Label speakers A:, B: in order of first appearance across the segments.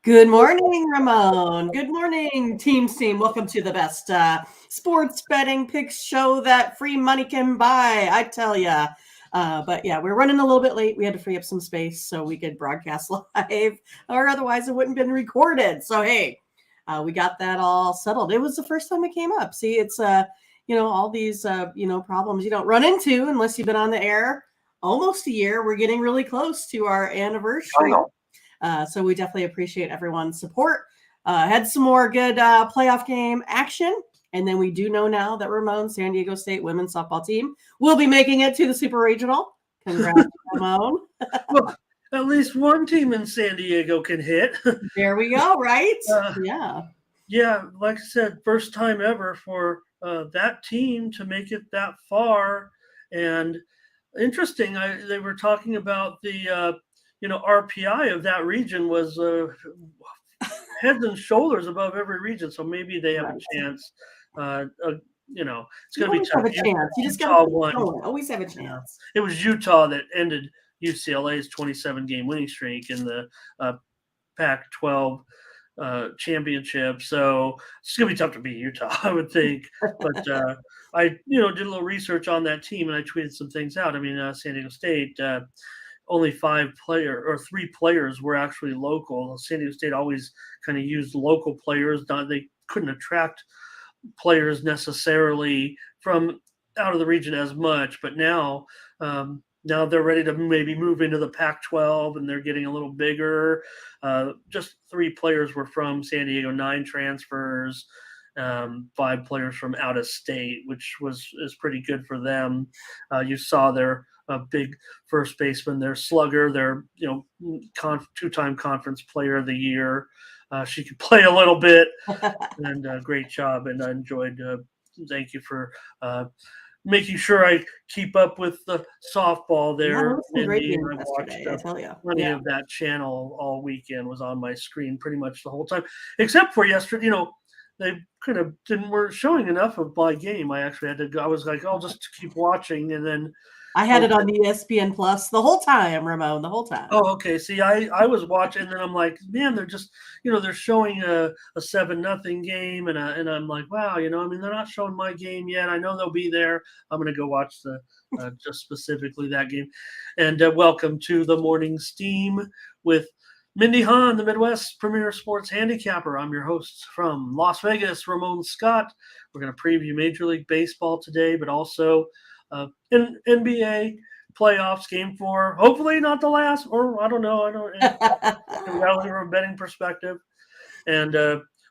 A: Good morning, Ramon. Good morning, team. Welcome to the best sports betting picks show that free money can buy. I tell ya. But yeah, we're running a little bit late. We had to free up some space so we could broadcast live, or otherwise it wouldn't have been recorded. So hey, we got that all settled. It was the first time it came up. See, it's all these problems you don't run into unless you've been on the air almost a year. We're getting really close to our anniversary. So we definitely appreciate everyone's support. Had some more good playoff game action. And then we do know now that Ramon, San Diego State women's softball team, will be making it to the Super Regional. Congrats, Ramon.
B: Well, at least one team in San Diego can hit.
A: There we go, right?
B: Yeah, like I said, first time ever for that team to make it that far. And interesting, they were talking about the RPI of that region was heads and shoulders above every region. So maybe they have a chance. It's going to be tough.
A: Have a chance. You just got to always have a chance.
B: It was Utah that ended UCLA's 27-game winning streak in the Pac-12 championship. So it's going to be tough to beat Utah, I would think. But I did a little research on that team and I tweeted some things out. I mean, San Diego State. Only 3 players were actually local. San Diego State always kind of used local players. They couldn't attract players necessarily from out of the region as much, but now they're ready to maybe move into the Pac-12 and they're getting a little bigger. Just 3 players were from San Diego, 9 transfers, 5 players from out of state, which is pretty good for them. You saw their big first baseman, their slugger, their 2-time conference player of the year. She could play a little bit, and great job. And I enjoyed. Thank you for making sure I keep up with the softball there.
A: Mindy. I watched
B: plenty of that channel all weekend. Was on my screen pretty much the whole time, except for yesterday. They kind of weren't showing enough of my game. I actually had to go. I was like, I'll just keep watching, and then
A: I had it on ESPN Plus the whole time, Ramon, the whole time.
B: Oh, okay. See, I was watching, and then I'm like, man, they're just, they're showing a 7-0 game, and I'm like, wow, they're not showing my game yet. I know they'll be there. I'm gonna go watch the just specifically that game. And welcome to the Morning Steam with Mindy, Hahne, the Midwest premier sports handicapper. I'm your host from Las Vegas, Ramon Scott. We're gonna preview Major League Baseball today, but also NBA playoffs, game 4. Hopefully not the last, or I don't know. From a betting perspective, and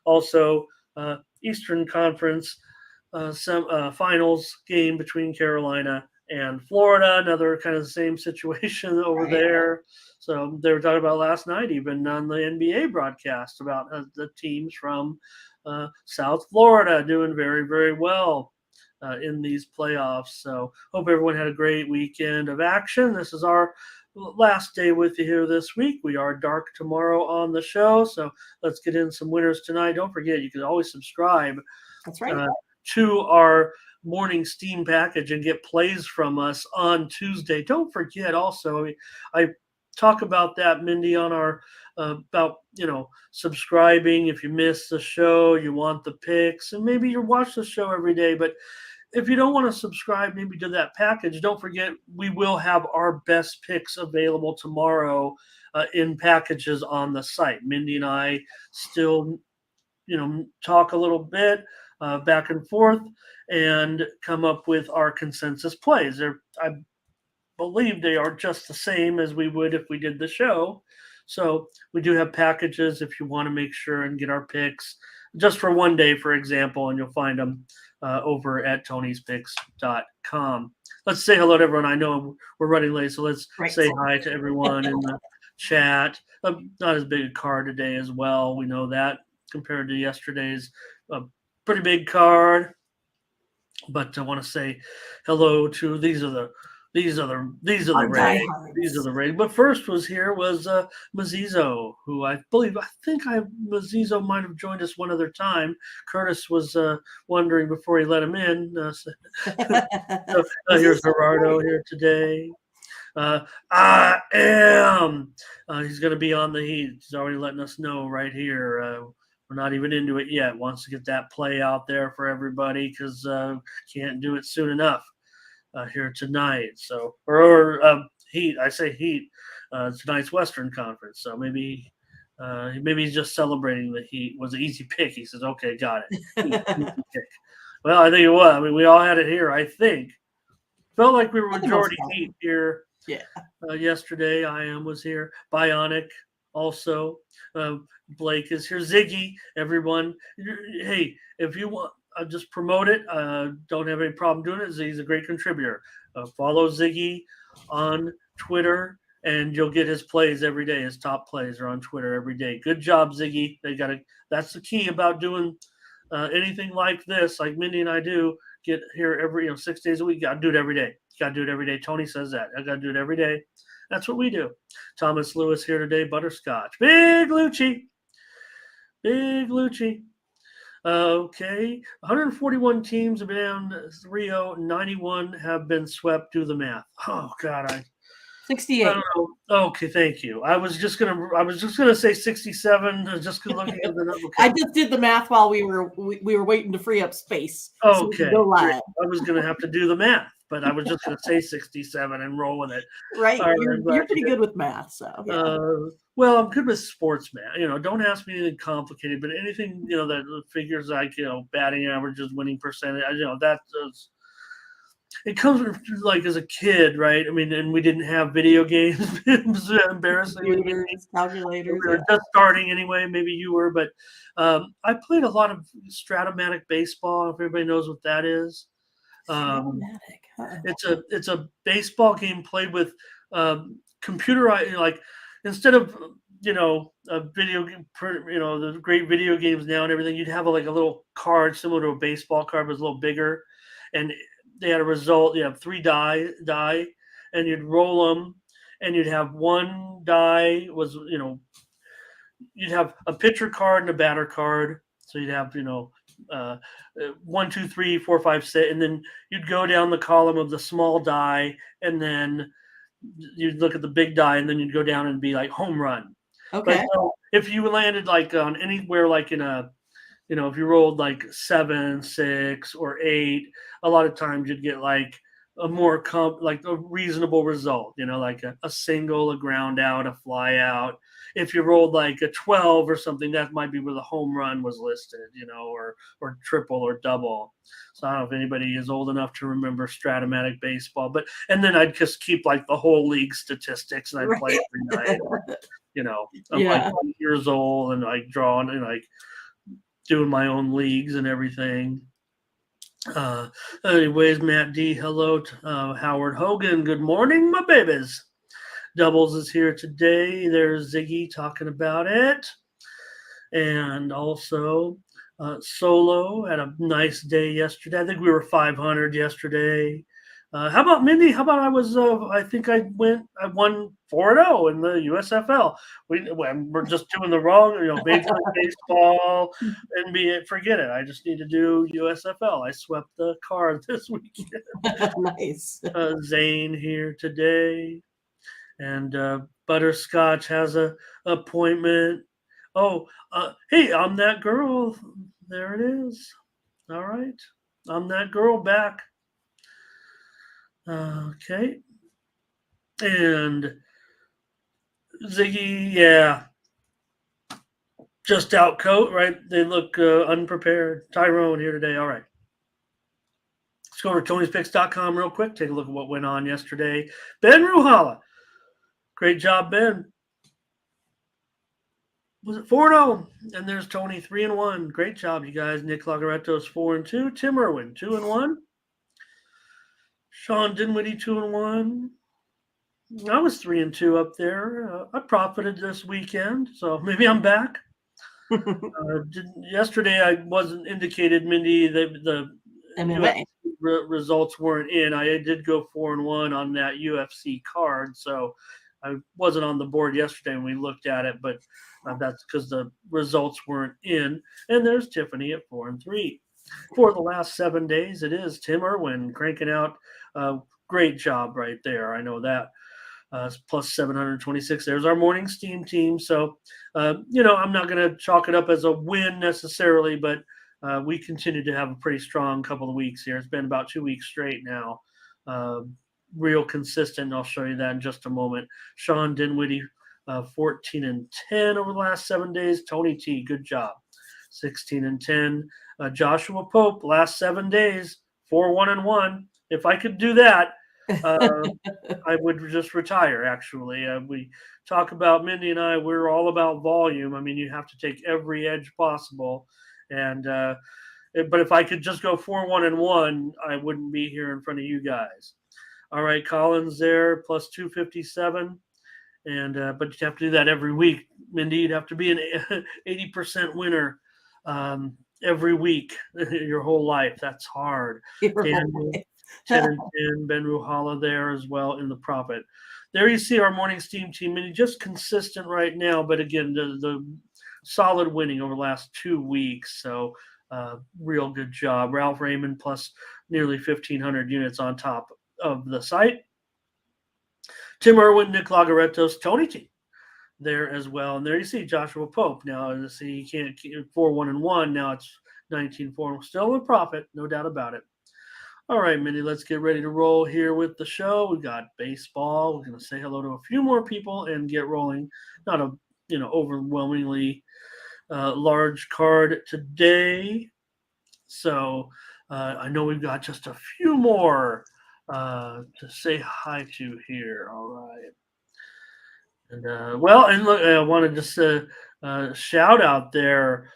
B: also Eastern Conference finals game between Carolina and Florida. Another kind of the same situation over there. So they were talking about last night, even on the NBA broadcast, about the teams from South Florida doing very, very well in these playoffs. So hope everyone had a great weekend of action. This is our last day with you here this week. We are dark tomorrow on the show. So let's get in some winners tonight. Don't forget, you can always subscribe to our Morning Steam package and get plays from us on Tuesday. Don't forget also, I talk about that, Mindy, on our about subscribing. If you miss the show, you want the picks, and maybe you watch the show every day, but if you don't want to subscribe maybe to that package, don't forget we will have our best picks available tomorrow in packages on the site. Mindy and I still talk a little bit back and forth and come up with our consensus plays. I believe they are just the same as we would if we did the show. So we do have packages if you want to make sure and get our picks just for one day, for example, and you'll find them over at tonyspicks.com. Let's say hello to everyone. I know we're running late, so let's say hi to everyone in the chat. Not as big a card today as well. We know that compared to yesterday's pretty big card. But I want to say hello to these are the ratings. But first was Mazizo, who I think Mazizo might have joined us one other time. Curtis was wondering before he let him in. So, here's Gerardo here today. I am. He's going to be on the Heat. He's already letting us know right here. We're not even into it yet. Wants to get that play out there for everybody because can't do it soon enough here tonight. So, or Heat. I say Heat. Tonight's Western Conference. So maybe he's just celebrating the Heat. Was an easy pick. He says, "Okay, got it." Easy pick. Well, I think it was. I mean, we all had it here. I think felt like we were majority Heat here.
A: Yeah.
B: Yesterday, I was here. Bionic also. Blake is here. Ziggy, everyone. Hey, if you want, just promote it. Don't have any problem doing it. Ziggy's a great contributor. Follow Ziggy on Twitter, and you'll get his plays every day. His top plays are on Twitter every day. Good job, Ziggy. That's the key about doing anything like this, like Mindy and I do. Get here every 6 days a week. Got to do it every day. Got to do it every day. Tony says that. I got to do it every day. That's what we do. Thomas Lewis here today. Butterscotch. Big Lucci. Big Lucci. Okay. 141 teams have been down 3-0. 91 have been swept. Do the math. Oh God,
A: 68.
B: I don't know. Okay, thank you. I was just gonna say 67. Just looking at the number.
A: I just did the math while we were waiting to free up space.
B: Okay.
A: So live.
B: I was gonna have to do the math, but I was just gonna say 67 and roll with it.
A: Right. You're pretty good with math, so yeah.
B: Well, I'm good with sports math. Don't ask me anything complicated, but anything that figures like batting averages, winning percentage. That's it comes from like as a kid, right? I mean, and we didn't have video games. It was embarrassing.
A: Calculators.
B: We were just starting anyway. Maybe you were, but I played a lot of Stratomatic baseball. If everybody knows what that is, it's a baseball game played with computerized. Like instead of a video game, the great video games now and everything, you'd have like a little card similar to a baseball card, but it's a little bigger, and they had a result. You have 3 die, and you'd roll them, and you'd have one die was, you'd have a pitcher card and a batter card. So you'd have, 1, 2, 3, 4, 5, 6, and then you'd go down the column of the small die, and then you'd look at the big die, and then you'd go down and be like home run.
A: Okay.
B: But so if you landed like on anywhere, like in a, if you rolled like 7, 6, or 8, a lot of times you'd get like a more like a reasonable result, like a single, a ground out, a fly out. If you rolled like a 12 or something, that might be where the home run was listed, or triple or double. So I don't know if anybody is old enough to remember Stratomatic baseball, and then I'd just keep like the whole league statistics, and I'd play every night. I'm like 20 years old and like drawing and like doing my own leagues and everything. Anyways, Matt D, hello to Howard Hogan. Good morning, my babies. Doubles is here today. There's Ziggy talking about it. And also Solo had a nice day yesterday. I think we were 500 yesterday. How about Mindy? How about I think I won 4-0 in the USFL. We're just doing the wrong, Major League Baseball, NBA, forget it. I just need to do USFL. I swept the card this weekend.
A: Nice.
B: Zane here today. And Butterscotch has a appointment. Oh, hey, I'm that girl. There it is. All right. I'm that girl back. Okay. And Ziggy, yeah. Just out coat, right? They look unprepared. Tyrone here today. All right. Let's go over to Tony'sPicks.com real quick. Take a look at what went on yesterday. Ben Ruhala. Great job, Ben. Was it 4-0? And there's Tony 3-1. Great job, you guys. Nick Lagaretto's 4-2. Tim Irwin 2-1. Sean Dinwiddie 2-1. I was 3-2 up there. I profited this weekend, so maybe I'm back. Yesterday I wasn't indicated, Mindy. The
A: MMA
B: results weren't in. I did go 4-1 on that UFC card, so I wasn't on the board yesterday when we looked at it, but that's because the results weren't in. And there's Tiffany at 4-3. For the last 7 days, it is Tim Irwin cranking out. Great job right there. I know that. plus 726. There's our morning steam team. So, I'm not going to chalk it up as a win necessarily, but we continue to have a pretty strong couple of weeks here. It's been about 2 weeks straight now. Real consistent. I'll show you that in just a moment. Sean Dinwiddie, 14-10 over the last 7 days. Tony T, good job. 16-10. Joshua Pope, last 7 days, 4-1-1. If I could do that, I would just retire, actually. We talk about, Mindy and I, we're all about volume. I mean, you have to take every edge possible. And but if I could just go 4-1-1, I wouldn't be here in front of you guys. All right, Collins there, plus 257. And but you'd have to do that every week. Mindy, you'd have to be an 80% winner every week your whole life. That's hard. Daniel, 10-10, Ben Ruhala there as well in the profit. There you see our morning steam team, and just consistent right now. But again, the solid winning over the last 2 weeks. So real good job. Ralph Raymond plus nearly 1,500 units on top of the site. Tim Irwin, Nick Lagaretos, Tony T there as well. And there you see Joshua Pope. Now, you see, you can't 4-1-1. Now it's 19-4. Still in profit, no doubt about it. All right, Mindy, let's get ready to roll here with the show. We've got baseball. We're going to say hello to a few more people and get rolling. Not a overwhelmingly large card today. So I know we've got just a few more to say hi to here. All right. And and look, I want to just shout out there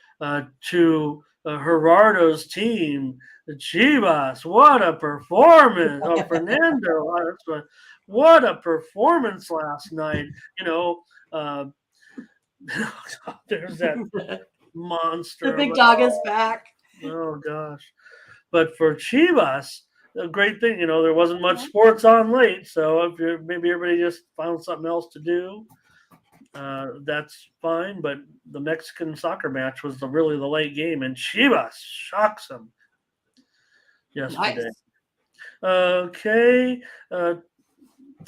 B: to Gerardo's team, the Chivas. What a performance! Oh, Fernando, what a performance last night. There's that monster.
A: The big dog is back.
B: Oh gosh! But for Chivas, a great thing, there wasn't much sports on late, so if maybe everybody just found something else to do, that's fine. But the Mexican soccer match was really the late game, and Chivas shocks them yesterday. Nice. Okay,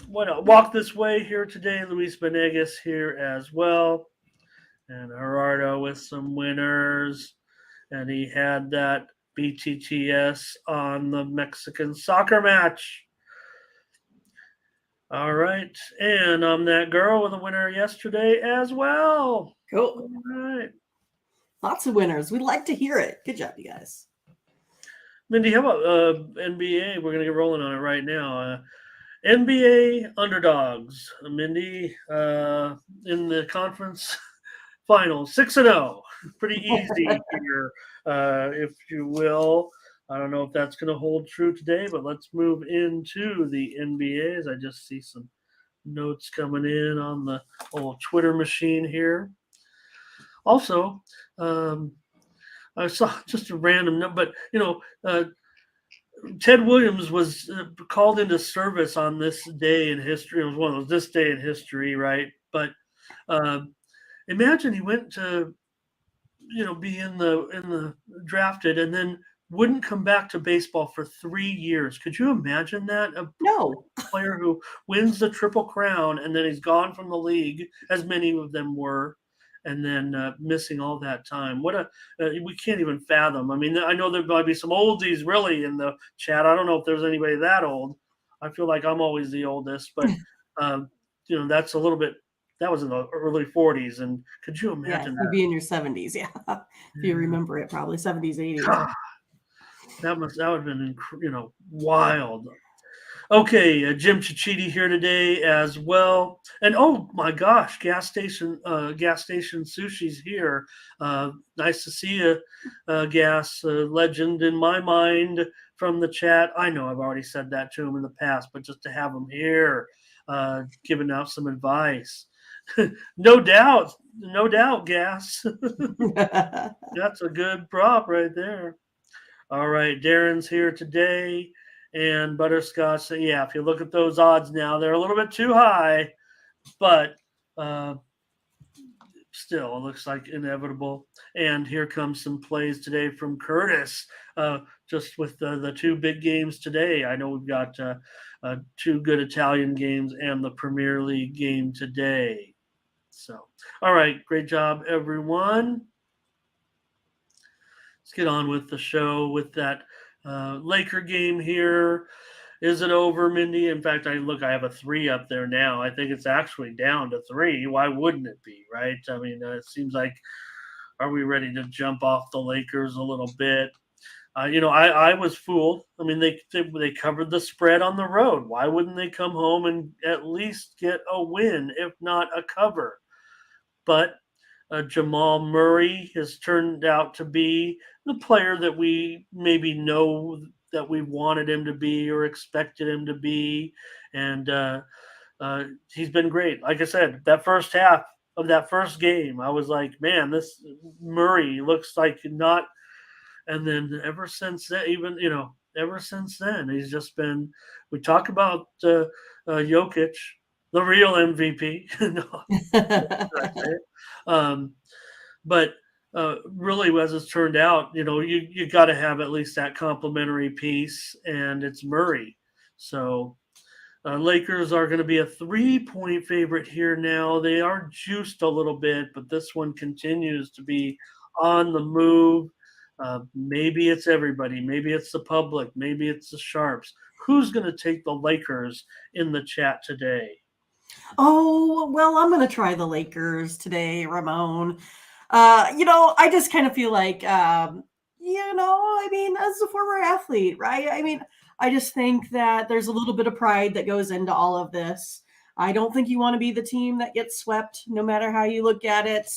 B: walk this way here today. Luis Benegas here as well, and Gerardo with some winners, and he had that BTTS on the Mexican soccer match. All right. And I'm that girl with a winner yesterday as well.
A: Cool.
B: All right.
A: Lots of winners. We'd like to hear it. Good job, you guys.
B: Mindy, how about NBA? We're going to get rolling on it right now. NBA underdogs. Mindy, in the conference finals, 6-0. Pretty easy here, if you will. I don't know if that's going to hold true today, but let's move into the NBA as I just see some notes coming in on the old Twitter machine here. Also, I saw just a random number, but, Ted Williams was called into service on this day in history. It was one of those this day in history, right? But imagine he went to, be in the drafted and then wouldn't come back to baseball for 3 years. Could you imagine that?
A: No.
B: Player who wins the Triple Crown and then he's gone from the league, as many of them were, and then missing all that time. We can't even fathom. I mean, I know there might be some oldies really in the chat. I don't know if there's anybody that old. I feel like I'm always the oldest, but that's a little bit. That was in the early 40s, and could you imagine that?
A: You'd be in your 70s, yeah. If you remember it, probably 70s, 80s.
B: That would have been, wild. Okay, Jim Chichiti here today as well, and oh my gosh, gas station sushi's here. Nice to see you, gas legend in my mind from the chat. I know I've already said that to him in the past, but just to have him here, giving out some advice. No doubt, gas. That's a good prop right there. All right, Darren's here today, and Butterscotch. So yeah, if you look at those odds now, they're a little bit too high, but still, it looks like inevitable. And here comes some plays today from Curtis. just with the two big games today. I know we've got two good Italian games and the Premier League game today. So, all right, great job, everyone. Let's get on with the show with that Laker game here. Is it over, Mindy? In fact, I have a 3 up there now. I think it's actually down to 3. Why wouldn't it be, right? I mean, it seems like, are we ready to jump off the Lakers a little bit? I was fooled. I mean, they covered the spread on the road. Why wouldn't they come home and at least get a win, if not a cover? But Jamal Murray has turned out to be the player that we maybe know that we wanted him to be or expected him to be, and he's been great. Like I said, that first half of that first game, I was like, man, this Murray looks like not. And then ever since that, ever since then, he's just been. We talk about Jokic, the real MVP. No, um, but really, as it's turned out, you got to have at least that complementary piece, and it's Murray. So Lakers are going to be a 3-point favorite here now. They are juiced a little bit, but this one continues to be on the move. Maybe it's everybody. Maybe it's the public. Maybe it's the Sharps. Who's going to take the Lakers in the chat today?
A: Oh, well, I'm going to try the Lakers today, Ramon. I just kind of feel like, I mean, as a former athlete, right? I mean, I just think that there's a little bit of pride that goes into all of this. I don't think you want to be the team that gets swept, no matter how you look at it.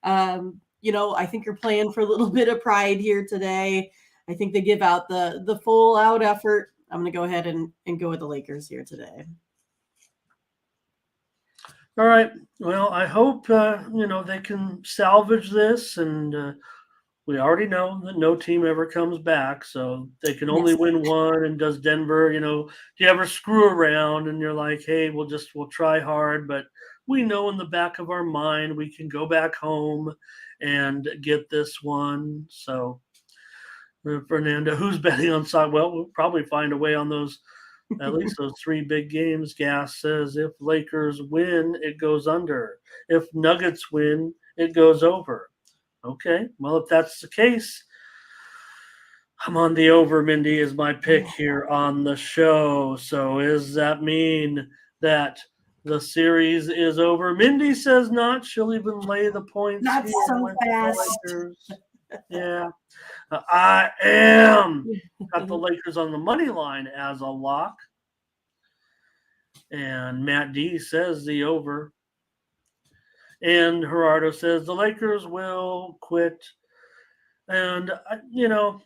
A: I think you're playing for a little bit of pride here today. I think they give out the full out effort. I'm going to go ahead and go with the Lakers here today.
B: All right. Well, I hope they can salvage this, and we already know that no team ever comes back, so they can only win one. And does Denver, do you ever screw around and you're like, hey, we'll try hard, but we know in the back of our mind we can go back home and get this one. So, Fernando, who's betting on side? Well, we'll probably find a way on those. At least those 3 big games. Gas says if Lakers win, it goes under. If Nuggets win, it goes over. Okay, well, if that's the case, I'm on the over. Mindy is my pick here on the show. So does that mean that the series is over? Mindy says not. She'll even lay the points.
A: Not so fast.
B: Yeah, I am. Got the Lakers on the money line as a lock. And Matt D says the over. And Gerardo says the Lakers will quit. And, I don't know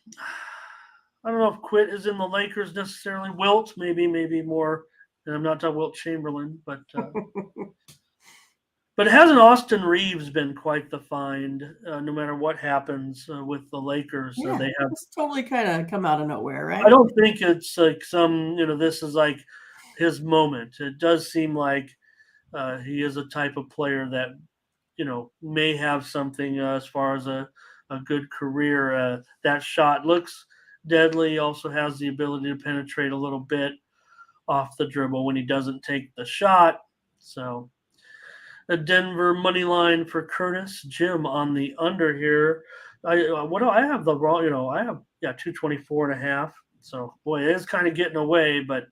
B: if quit is in the Lakers necessarily. Wilt, maybe more. And I'm not talking Wilt Chamberlain, but but hasn't Austin Reeves been quite the find? No matter what happens with the Lakers,
A: yeah,
B: they have
A: totally kind of come out of nowhere, right?
B: I don't think it's like this is like his moment. It does seem like he is a type of player that may have something as far as a good career. That shot looks deadly. Also has the ability to penetrate a little bit off the dribble when he doesn't take the shot. So a Denver money line for Curtis. Jim on the under here. I have the wrong. I have 224.5. So boy, it is kind of getting away, but.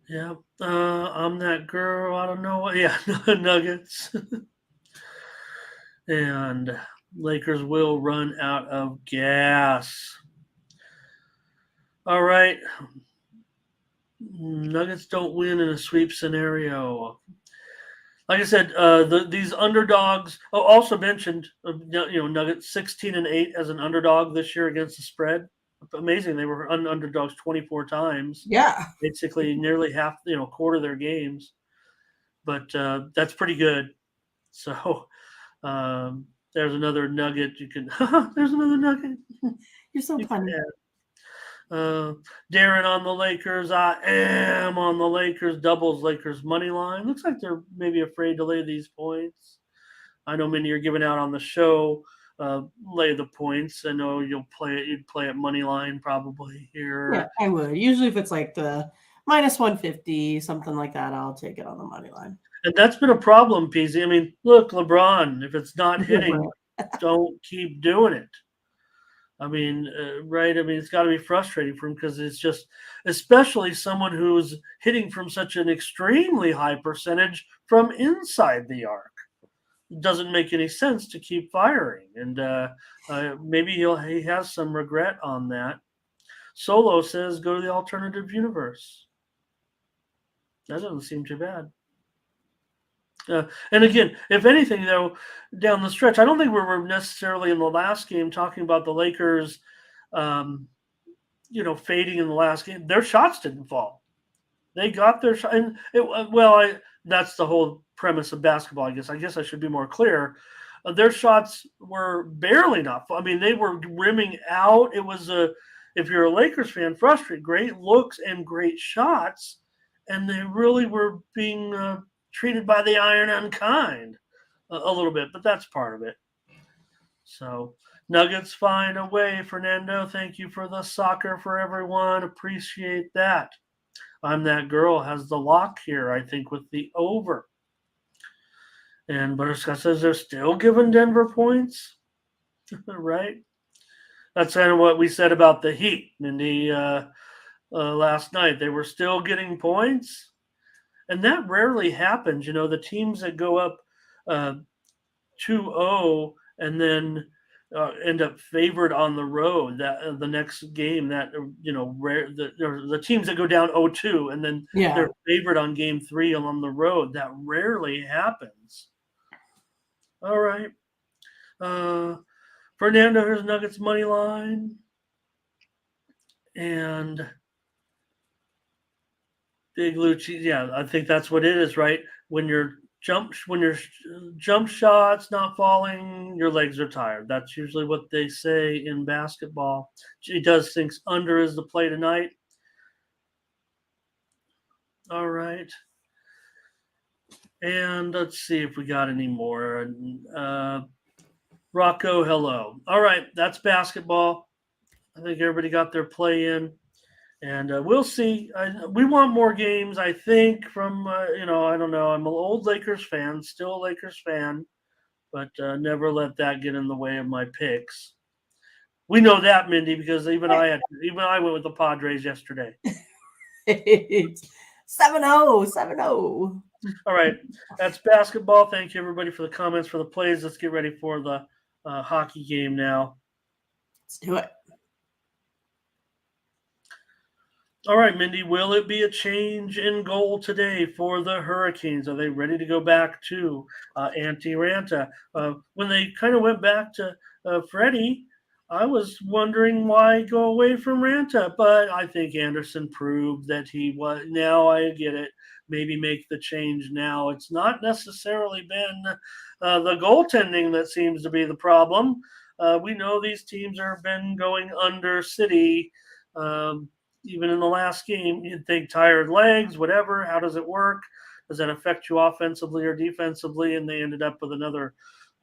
B: Yeah, I'm that girl. I don't know. Yeah, Nuggets. And Lakers will run out of gas. All right. Nuggets don't win in a sweep scenario. Like I said, these underdogs. Oh, also mentioned, Nuggets 16-8 as an underdog this year against the spread. Amazing. They were underdogs 24 times.
A: Yeah.
B: Basically nearly half, quarter of their games. But that's pretty good. So there's another nugget. There's another nugget.
A: You're so funny.
B: Darren on the Lakers. I am on the Lakers. Doubles Lakers money line. Looks like they're maybe afraid to lay these points. I know many are giving out on the show lay the points. I know you'd play at money line probably here.
A: Yeah, I would. Usually if it's like the minus 150, something like that, I'll take it on the money line.
B: And that's been a problem, PZ. I mean, look, LeBron, if it's not hitting, don't keep doing it. I mean, right? I mean, it's got to be frustrating for him because it's just, especially someone who's hitting from such an extremely high percentage from inside the arc. It doesn't make any sense to keep firing, and maybe he has some regret on that. Solo says, "Go to the alternative universe." That doesn't seem too bad. And again, if anything, though, down the stretch, I don't think we were necessarily in the last game talking about the Lakers, fading in the last game. Their shots didn't fall. They got their shot. And that's the whole premise of basketball, I guess. I guess I should be more clear. Their shots were barely not. I mean, they were rimming out. It was if you're a Lakers fan, frustrated. Great looks and great shots, and they really were being treated by the iron unkind a little bit, but that's part of it. So Nuggets find a way. Fernando, thank you for the soccer for everyone. Appreciate that. I'm that girl has the lock here, I think, with the over. And Butterscotch says they're still giving Denver points, right? That's kind of what we said about the Heat, Mindy, last night. They were still getting points. And that rarely happens. You know, the teams that go up 2-0 and then end up favored on the road that the next game, that the teams that go down 0-2 and then they're favored on game 3 on the road, that rarely happens. All right. Fernando, here's Nuggets money line. And Big Lucci, yeah, I think that's what it is, right? When your jump shots not falling, your legs are tired. That's usually what they say in basketball. He does thinks under is the play tonight. All right. And let's see if we got any more. Rocco, hello. All right, that's basketball. I think everybody got their play in. And we'll see. We want more games, I think, from, I don't know. I'm an old Lakers fan, still a Lakers fan, but never let that get in the way of my picks. We know that, Mindy, because even I went with the Padres yesterday.
A: 7-0, 7-0.
B: All right, that's basketball. Thank you, everybody, for the comments, for the plays. Let's get ready for the hockey game now.
A: Let's do it.
B: All right, Mindy, will it be a change in goal today for the Hurricanes? Are they ready to go back to Antti Ranta? When they kind of went back to Freddie, I was wondering why go away from Ranta, but I think Anderson proved that he was. Now I get it. Maybe make the change now. It's not necessarily been the goaltending that seems to be the problem. We know these teams have been going under City. Even in the last game, you'd think tired legs, whatever. How does it work? Does that affect you offensively or defensively? And they ended up with another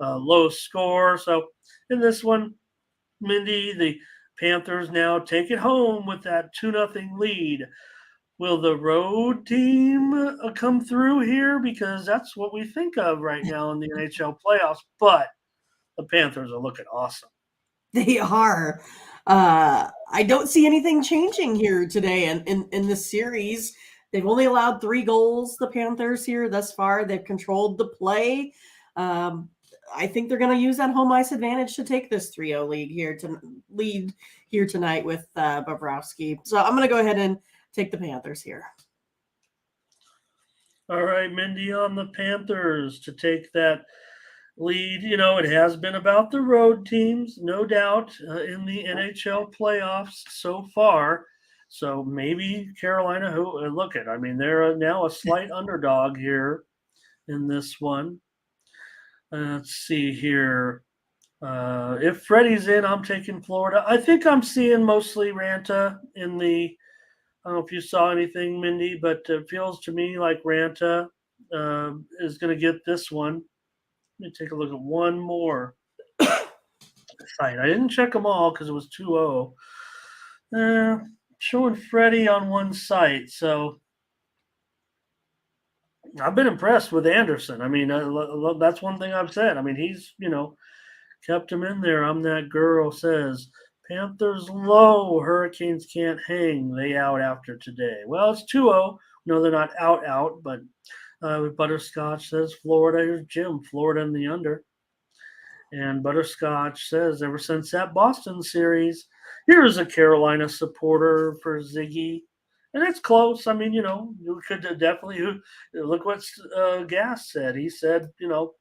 B: low score. So in this one, Mindy, the Panthers now take it home with that 2-0 lead. Will the road team come through here? Because that's what we think of right now in the NHL playoffs. But the Panthers are looking awesome.
A: They are. I don't see anything changing here today in this series. They've only allowed 3 goals, the Panthers, here thus far. They've controlled the play. I think they're going to use that home ice advantage to take this 3-0 lead here tonight with Bobrovsky. So I'm going to go ahead and take the Panthers here.
B: All right, Mindy on the Panthers to take that lead. It has been about the road teams, no doubt, in the NHL playoffs so far. So maybe Carolina, they're now a slight underdog here in this one. Let's see here. If Freddie's in, I'm taking Florida. I think I'm seeing mostly Ranta in the – I don't know if you saw anything, Mindy, but it feels to me like Ranta is going to get this one. Let me take a look at one more. site. I didn't check them all because it was 2-0. Showing Freddie on one site, so I've been impressed with Anderson. I mean, that's one thing I've said. I mean, he's kept him in there. I'm that girl says Panthers low, Hurricanes can't hang. They out after today. Well, it's 2-0. No, they're not out, but Butterscotch says Florida. Here's Jim, Florida in the under. And Butterscotch says ever since that Boston series, here's a Carolina supporter for Ziggy. And it's close. I mean, you could definitely look what Gass said. He said,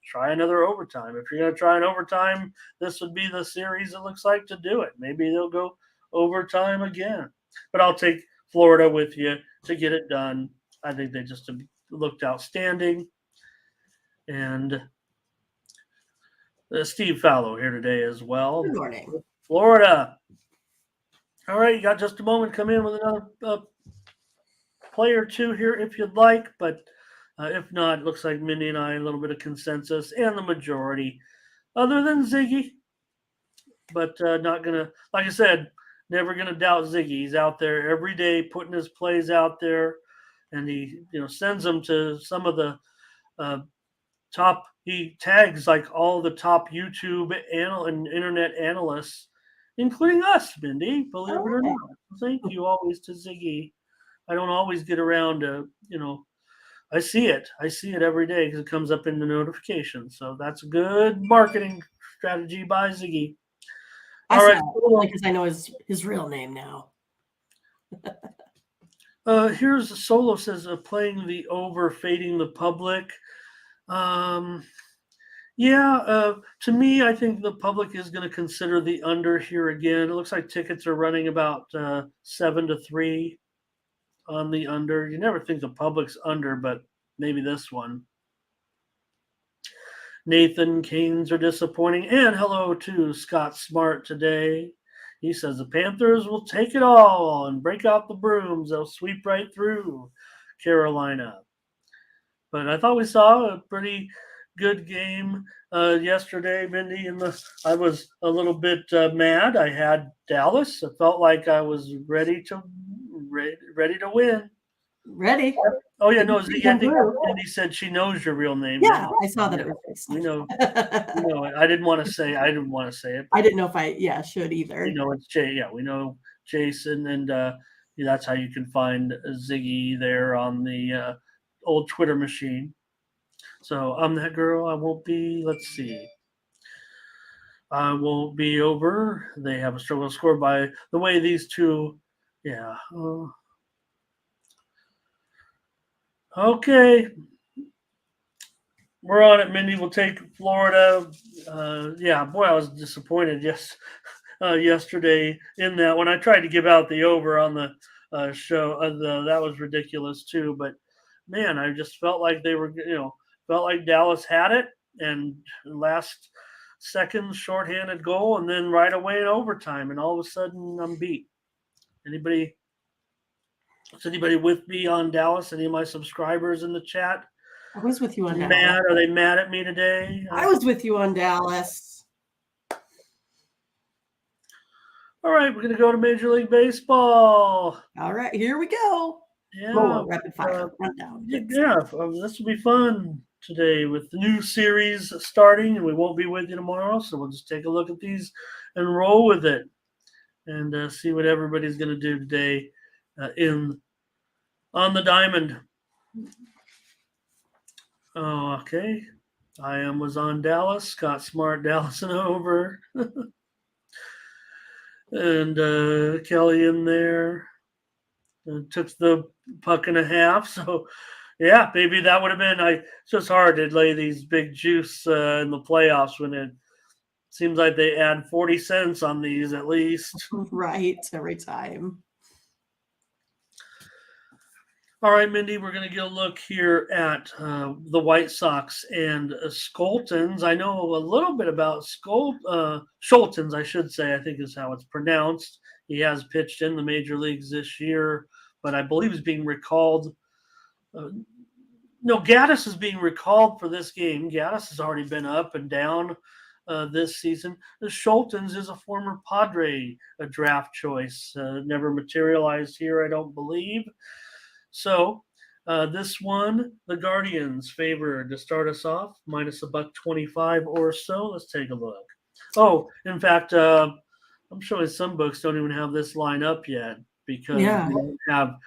B: try another overtime. If you're going to try an overtime, this would be the series it looks like to do it. Maybe they'll go overtime again. But I'll take Florida with you to get it done. I think they just looked outstanding. And Steve Fallow here today as well.
A: Good morning.
B: Florida. All right, you got just a moment. Come in with another play or two here if you'd like, but if not, it looks like Mindy and I a little bit of consensus and the majority, other than Ziggy. But not gonna, like I said, never gonna doubt Ziggy. He's out there every day putting his plays out there, and he sends them to some of the top. He tags like all the top YouTube and internet analysts, including us, Mindy. Believe it or not. Thank you always to Ziggy. I don't always get around to, I see it. I see it every day because it comes up in the notifications. So that's a good marketing strategy by Ziggy.
A: All right. Only because I know his real name now.
B: Here's a Solo says playing the over, fading the public. To me, I think the public is going to consider the under here again. It looks like tickets are running about 7-3 on the under. You never think the public's under, but maybe this one. Nathan Canes are disappointing. And hello to Scott Smart today. He says the Panthers will take it all and break out the brooms. They'll sweep right through Carolina. But I thought we saw a pretty good game yesterday, Mindy. I was a little bit mad. I had Dallas. I felt like I was ready to win.
A: Ready?
B: Oh yeah, no. Mindy said she knows your real name.
A: Yeah, I saw that it was.
B: I didn't want to say. I didn't want to say it.
A: I didn't know if I should either.
B: It's Jay. Yeah, we know Jason, and that's how you can find Ziggy there on the old Twitter machine. So I'm that girl. I won't be. Let's see. I won't be over. They have a struggle to score by the way these two. Yeah. Okay. We're on it, Mindy. We'll take Florida. I was disappointed yesterday in that when I tried to give out the over on the show. That was ridiculous too. But man, I just felt like they were, felt like Dallas had it, and last second shorthanded goal, and then right away in overtime, and all of a sudden I'm beat. Is anybody with me on Dallas? Any of my subscribers in the chat?
A: I was with you on Dallas.
B: Are they mad at me today?
A: I was with you on Dallas.
B: All right, we're going to go to Major League Baseball.
A: All right, here we go.
B: Yeah.
A: Rapid fire rundown.
B: This will be fun today with the new series starting, and we won't be with you tomorrow, so we'll just take a look at these and roll with it and see what everybody's going to do today on the diamond. Oh, okay. I was on Dallas. Scott Smart, Dallas and over. And Kelly in there. Took the puck and a half. So, yeah, maybe that would have been. It's just hard to lay these big juice in the playoffs when it seems like they add 40 cents on these at least.
A: Right, every time.
B: All right, Mindy, we're going to get a look here at the White Sox and Skoltens. I know a little bit about Scholtens, I should say, I think is how it's pronounced. He has pitched in the major leagues this year, but I believe he's being recalled. Gaddis is being recalled for this game. Gaddis has already been up and down this season. Schultens is a former Padre, a draft choice. Never materialized here, I don't believe. So this one, the Guardians favored to start us off, minus $1.25 or so. Let's take a look. Oh, in fact, I'm showing some books don't even have this line up yet because
A: Yeah.
B: we don't have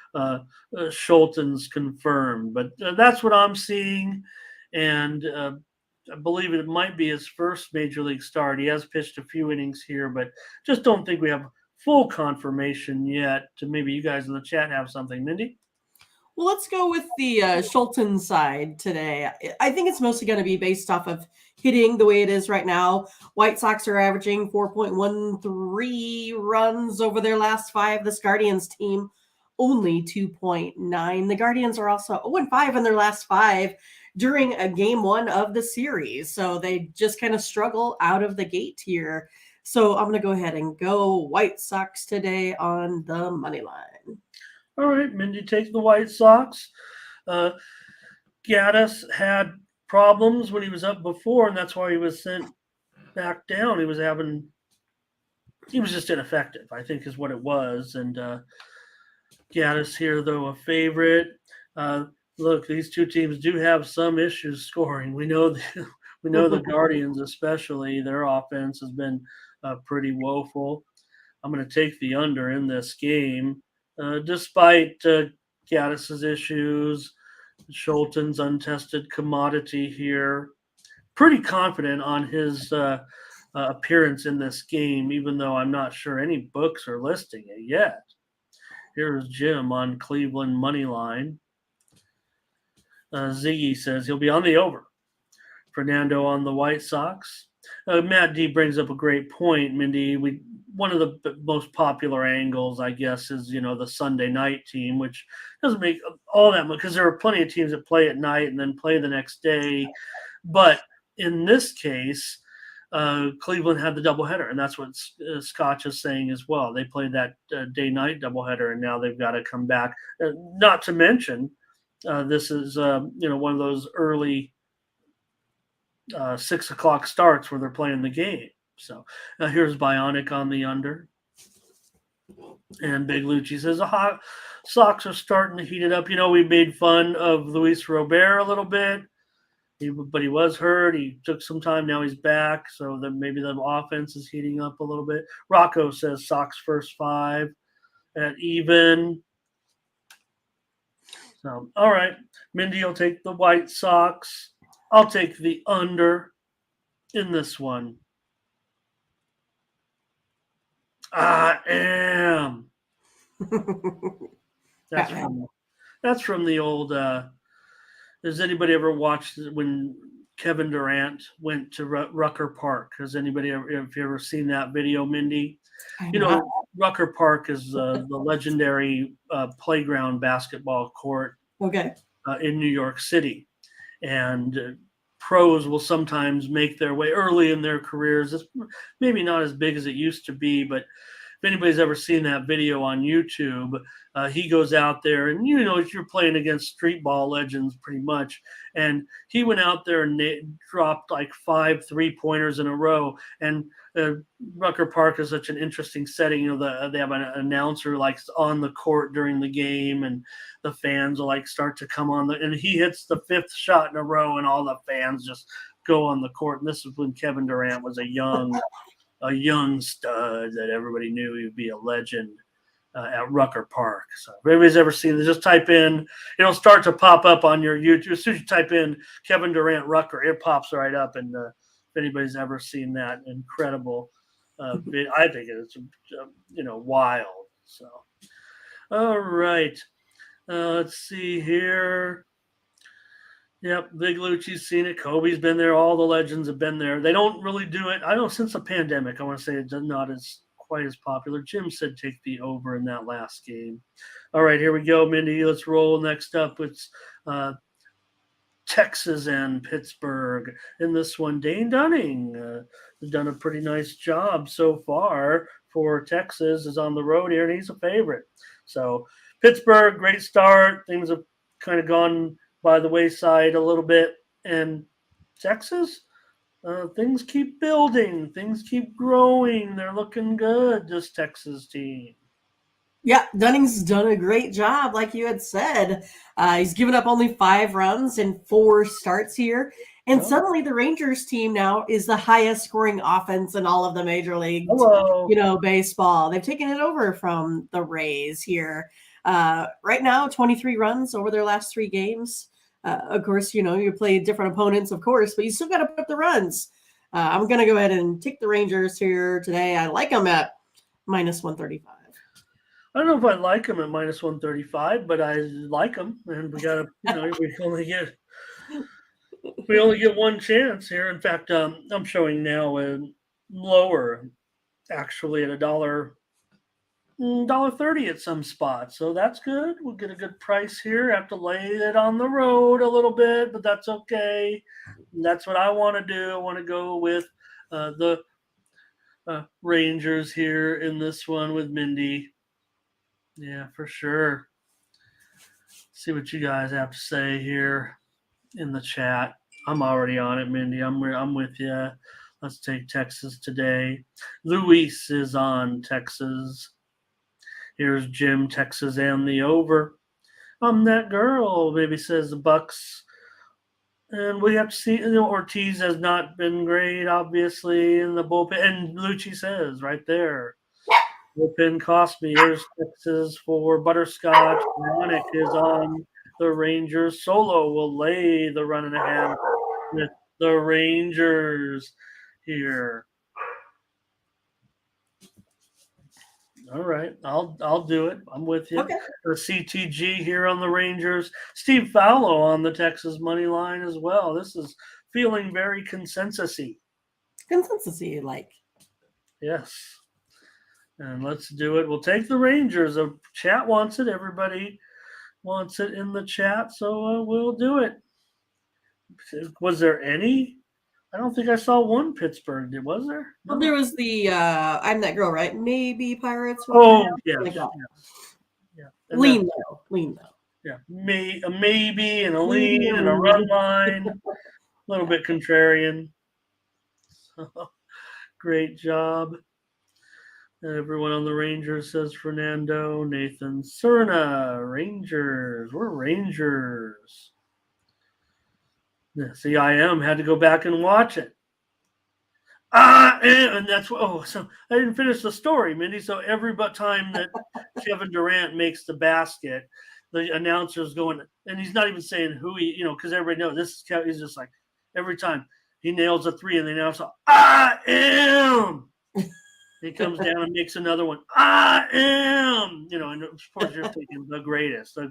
B: Schultens confirmed. But that's what I'm seeing, and I believe it might be his first major league start. He has pitched a few innings here, but just don't think we have full confirmation yet. Maybe you guys in the chat have something, Mindy.
A: Well, let's go with the Schulten side today. I think it's mostly going to be based off of hitting the way it is right now. White Sox are averaging 4.13 runs over their last five. This Guardians team only 2.9. The Guardians are also 0-5 in their last five during a game one of the series. So they just kind of struggle out of the gate here. So I'm going to go ahead and go White Sox today on the money line.
B: All right, Mindy takes the White Sox. Gaddis had problems when he was up before, and that's why he was sent back down. He was just ineffective, I think, is what it was. And Gaddis here, though, a favorite. Look, these two teams do have some issues scoring. We know the Guardians, especially their offense has been pretty woeful. I'm going to take the under in this game. Despite Gaddis's issues, Schulten's untested commodity here. Pretty confident on his appearance in this game, even though I'm not sure any books are listing it yet. Here's Jim on Cleveland money line. Ziggy says he'll be on the over. Fernando on the White Sox. Matt D brings up a great point, Mindy. One of the most popular angles, I guess, is the Sunday night team, which doesn't make all that much because there are plenty of teams that play at night and then play the next day. But in this case, Cleveland had the doubleheader, and that's what Scotch is saying as well. They played that day-night doubleheader, and now they've got to come back. Not to mention, this is one of those early 6 o'clock starts where they're playing the game. So here's Bionic on the under. And Big Lucci says the Sox are starting to heat it up. We made fun of Luis Robert a little bit, but he was hurt. He took some time. Now he's back. So then maybe the offense is heating up a little bit. Rocco says Sox first five at even. So, all right. Mindy will take the White Sox. I'll take the under in this one. I am. That's from the old. Has anybody ever watched when Kevin Durant went to Rucker Park? Have you ever seen that video, Mindy? Rucker Park is the legendary playground basketball court.
A: Okay.
B: In New York City, and pros will sometimes make their way early in their careers. It's maybe not as big as it used to be, but if anybody's ever seen that video on YouTube, he goes out there and, you're playing against street ball legends pretty much. And he went out there and dropped like 5 3-pointers in a row. And Rucker Park is such an interesting setting. They have an announcer like on the court during the game, and the fans will like start to come on and he hits the 5th shot in a row, and all the fans just go on the court. And this is when Kevin Durant was a young stud that everybody knew he would be a legend at Rucker Park. So if anybody's ever seen it, just type in, it'll start to pop up on your YouTube. As soon as you type in Kevin Durant Rucker, it pops right up. And if anybody's ever seen that incredible video, I think it's, wild. So, all right. Let's see here. Yep, Big Lucci's seen it. Kobe's been there. All the legends have been there. They don't really do it. I know since the pandemic, I want to say it's not as quite as popular. Jim said take the over in that last game. All right, here we go, Mindy. Let's roll. Next up, it's Texas and Pittsburgh. In this one, Dane Dunning has done a pretty nice job so far for Texas. Is on the road here, and he's a favorite. So Pittsburgh, great start. Things have kind of gone by the wayside a little bit. And Texas, things keep building, things keep growing. They're looking good, this Texas team.
A: Yeah, Dunning's done a great job, like you had said. He's given up only 5 runs in 4 starts here. And suddenly the Rangers team now is the highest scoring offense in all of the major league, baseball. They've taken it over from the Rays here. Right now, 23 runs over their last 3 games. Of course, you play different opponents, of course, but you still got to put up the runs. I'm going to go ahead and take the Rangers here today. I like them at minus 135.
B: I don't know if I like them at minus 135, but I like them, and we got to, we only get one chance here. In fact, I'm showing now a lower, actually at $1.30 at some spots, so that's good. We'll get a good price here. Have to lay it on the road a little bit, but that's okay. That's what I want to do. I want to go with the Rangers here in this one with Mindy. Yeah, for sure. See what you guys have to say here in the chat. I'm already on it, Mindy. I'm with you. Let's take Texas today. Luis is on Texas. Here's Jim, Texas, and the over. I'm that girl, maybe says the Bucks. And we have to see, Ortiz has not been great, obviously, in the bullpen. And Lucci says right there, bullpen cost me. Here's Texas for Butterscotch. Yannick is on the Rangers. Solo will lay the 1.5 with the Rangers here. All right, I'll do it. I'm with you.
A: Okay.
B: The CTG here on the Rangers. Steve Fowler on the Texas money line as well. This is feeling very consensus-y.
A: Consensus-y, like.
B: Yes. And let's do it. We'll take the Rangers. The chat wants it. Everybody wants it in the chat, so we'll do it. Was there any? I don't think I saw one Pittsburgh. Was there?
A: No. Well, there was the I'm that girl, right? Maybe Pirates.
B: Oh, yes.
A: Yeah. Lean though.
B: Yeah. A maybe and a lean and a run line. A little bit contrarian. Great job. Everyone on the Rangers says Fernando. Nathan Cerna. Rangers. We're Rangers. See, I had to go back and watch it. And that's what. So I didn't finish the story, Mindy. So every time that Kevin Durant makes the basket, the announcer's going, and he's not even saying who he, because everybody knows this is Kevin. He's just like, every time he nails a 3, and the announcer, I am. He comes down and makes another one. I am. And of course you're thinking the greatest. And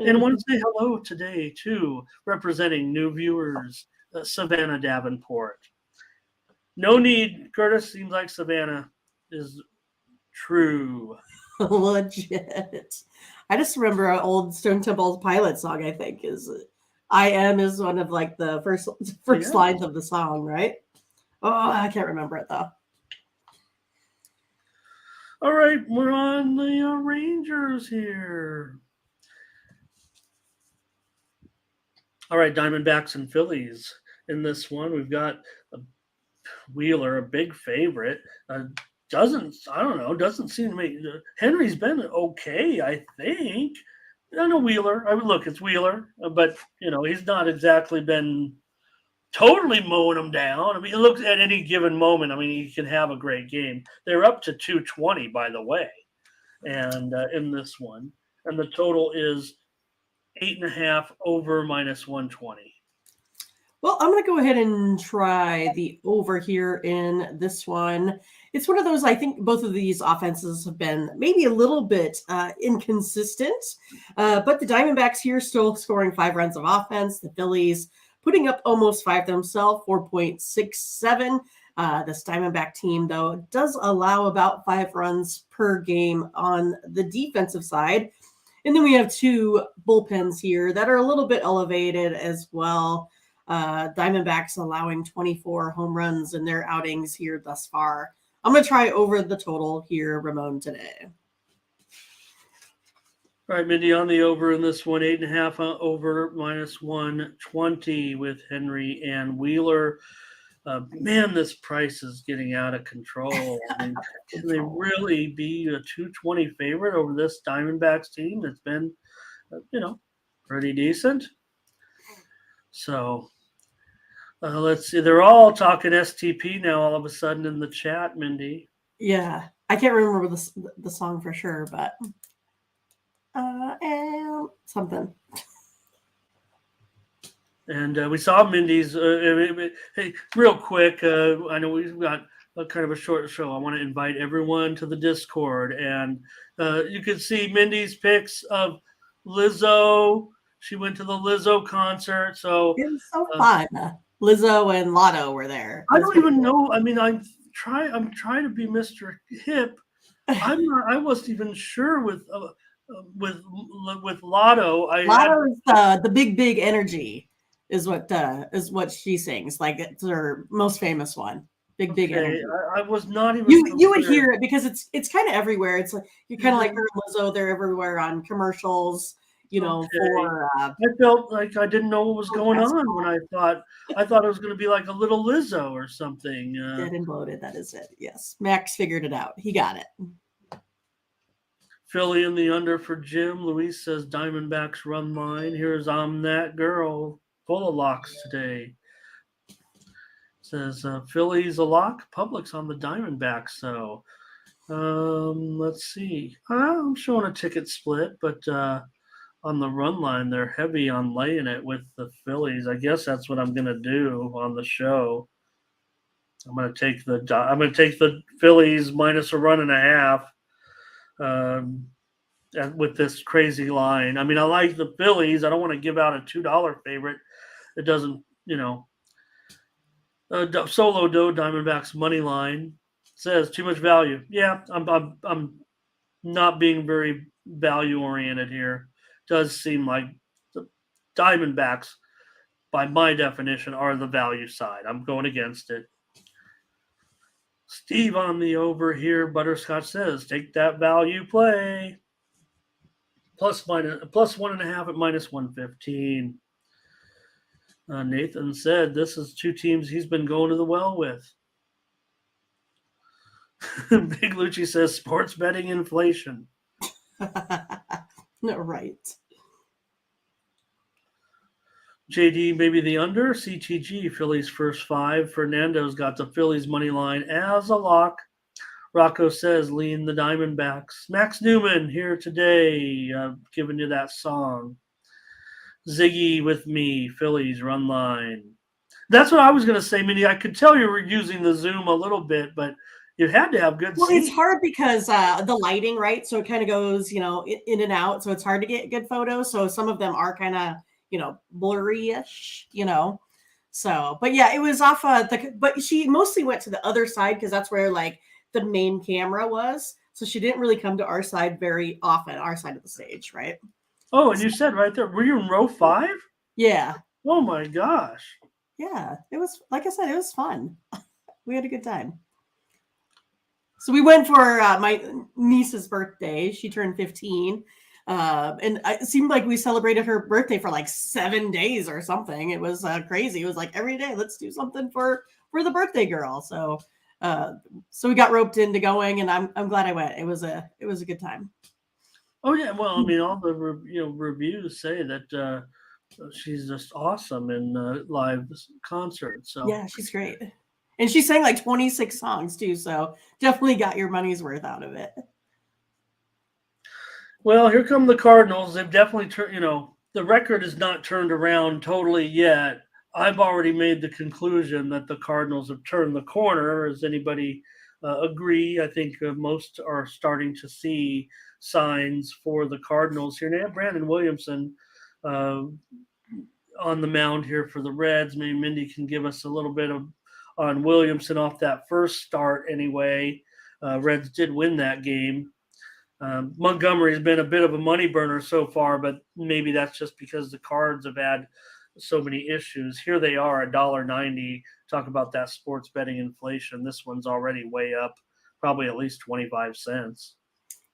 B: I want to say hello today to representing new viewers, Savannah Davenport. No need, Curtis. Seems like Savannah is true.
A: Legit. I just remember an old Stone Temple Pilot song, I think, is I am is one of like the first lines of the song, right? Oh, I can't remember it though.
B: All right, we're on the Rangers here. All right, Diamondbacks and Phillies in this one. We've got Wheeler, a big favorite. Doesn't seem to me. Henry's been okay, I think. I know Wheeler. It's Wheeler, but he's not exactly been totally mowing them down. I mean, it looks at any given moment. I mean, he can have a great game. They're up to 220, by the way, and in this one, and the total is 8.5 over minus 120.
A: Well, I'm going to go ahead and try the over here in this one. It's one of those, I think both of these offenses have been maybe a little bit inconsistent, but the Diamondbacks here still scoring 5 runs of offense. The Phillies putting up almost 5 themselves, 4.67. This Diamondback team, though, does allow about 5 runs per game on the defensive side. And then we have 2 bullpens here that are a little bit elevated as well. Diamondbacks allowing 24 home runs in their outings here thus far. I'm going to try over the total here, Ramon, today.
B: All right, Mindy, on the over in this one, 8.5 over minus 120 with Henry and Wheeler. Man, this price is getting out of control. I mean, can they really be a 220 favorite over this Diamondbacks team that's been, pretty decent? So let's see. They're all talking STP now all of a sudden in the chat, Mindy.
A: Yeah, I can't remember the song for sure, but and something.
B: And we saw Mindy's. Hey, real quick, I know we've got a kind of a short show. I want to invite everyone to the Discord, and you can see Mindy's pics of Lizzo. She went to the Lizzo concert, so
A: It was so fun. Lizzo and Lotto were there.
B: I don't even know. I mean, I'm trying to be Mr. Hip. I'm not. I wasn't even sure with Lotto.
A: Lotto's the big energy is what she sings. Like it's her most famous one. Big energy.
B: I was not even.
A: You would hear it because it's kind of everywhere. It's like you're kind of like her and Lizzo. They're everywhere on commercials. For
B: I felt like I didn't know what was going on when I thought it was going to be like a little Lizzo or something.
A: Dead and bloated. That is it. Yes, Max figured it out. He got it.
B: Philly in the under for Jim. Luis says Diamondbacks run line. Here's I'm that girl. Full of locks today. Says Philly's a lock. Public's on the Diamondbacks. So let's see. I'm showing a ticket split, but on the run line, they're heavy on laying it with the Phillies. I guess that's what I'm going to do on the show. I'm going to take the Phillies minus a run and a half with this crazy line. I mean, I like the Phillies. I don't want to give out a $2 favorite. It doesn't, Solo Doe Diamondbacks money line says too much value. Yeah, I'm not being very value oriented here. Does seem like the Diamondbacks, by my definition, are the value side. I'm going against it. Steve on the over here. Butterscotch says, take that value play. Plus 1.5 at minus 115. Nathan said this is two teams he's been going to the well with. Big Lucci says sports betting inflation.
A: No, right.
B: JD, maybe the under. CTG, Phillies first five. Fernando's got the Phillies money line as a lock. Rocco says lean the Diamondbacks. Max Newman here today, giving you that song. Ziggy with me, Phillies run line. That's what I was going to say, Mindy. I could tell you were using the Zoom a little bit, but you had to have good.
A: Well, it's hard because the lighting, right? So it kind of goes, in and out. So it's hard to get good photos. So some of them are kind of, blurry-ish, So, but yeah, it was off but she mostly went to the other side because that's where like the main camera was. So she didn't really come to our side very often, our side of the stage, right?
B: Oh, and you said right there, were you in row 5?
A: Yeah.
B: Oh my gosh.
A: Yeah, it was, like I said, it was fun. We had a good time. So we went for my niece's birthday. She turned 15. And it seemed like we celebrated her birthday for like 7 days or something. It was crazy. It was like every day, let's do something for the birthday girl. So we got roped into going, and I'm glad I went. It was a good time.
B: Oh yeah, well, I mean, all the reviews say that she's just awesome in live concerts. So
A: yeah, she's great, and she sang like 26 songs too. So definitely got your money's worth out of it.
B: Well, here come the Cardinals. They've definitely turned. The record is not turned around totally yet. I've already made the conclusion that the Cardinals have turned the corner. Does anybody agree? I think most are starting to see signs for the Cardinals here. Now, Brandon Williamson on the mound here for the Reds. Maybe Mindy can give us a little bit on Williamson off that first start anyway. Reds did win that game. Montgomery's been a bit of a money burner so far, but maybe that's just because the Cards have had so many issues. Here they are, $1.90. Talk about that sports betting inflation. This one's already way up, probably at least 25 cents.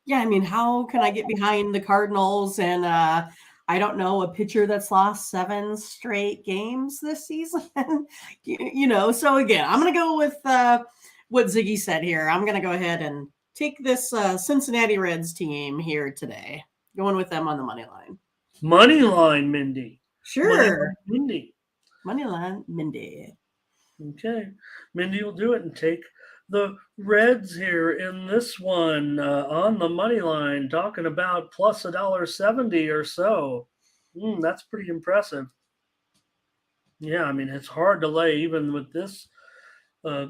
A: Yeah, I mean, how can I get behind the Cardinals and I don't know, a pitcher that's lost 7 straight games this season? So again, I'm going to go with what Ziggy said here. I'm going to go ahead and take this Cincinnati Reds team here today. Going with them on the money line.
B: Money line, Mindy. Money
A: Sure.
B: line, Mindy.
A: Money line, Mindy.
B: Okay. Mindy will do it and take the Reds here in this one on the money line, talking about plus $1.70 or so. That's pretty impressive. Yeah, I mean, it's hard to lay even with this, uh,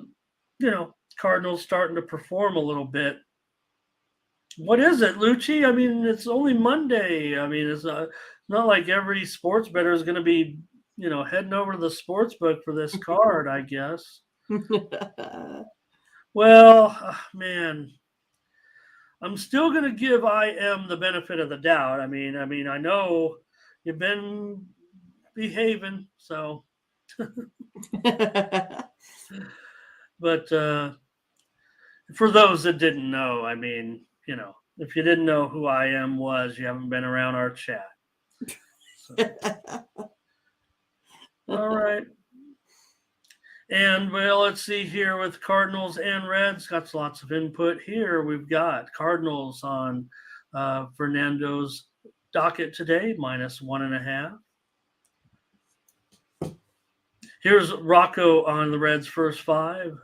B: Cardinals starting to perform a little bit. What is it, Lucci? I mean, it's only Monday. I mean, it's not like every sports bettor is going to be, heading over to the sports book for this card, I guess. Well, man, I'm still going to give IM the benefit of the doubt. I mean, I know you've been behaving, so. But for those that didn't know, I mean, if you didn't know who IM was, you haven't been around our chat. So. All right. And well, let's see here with Cardinals and Reds. Got lots of input here. We've got Cardinals on Fernando's docket today, -1.5. Here's Rocco on the Reds' first 5.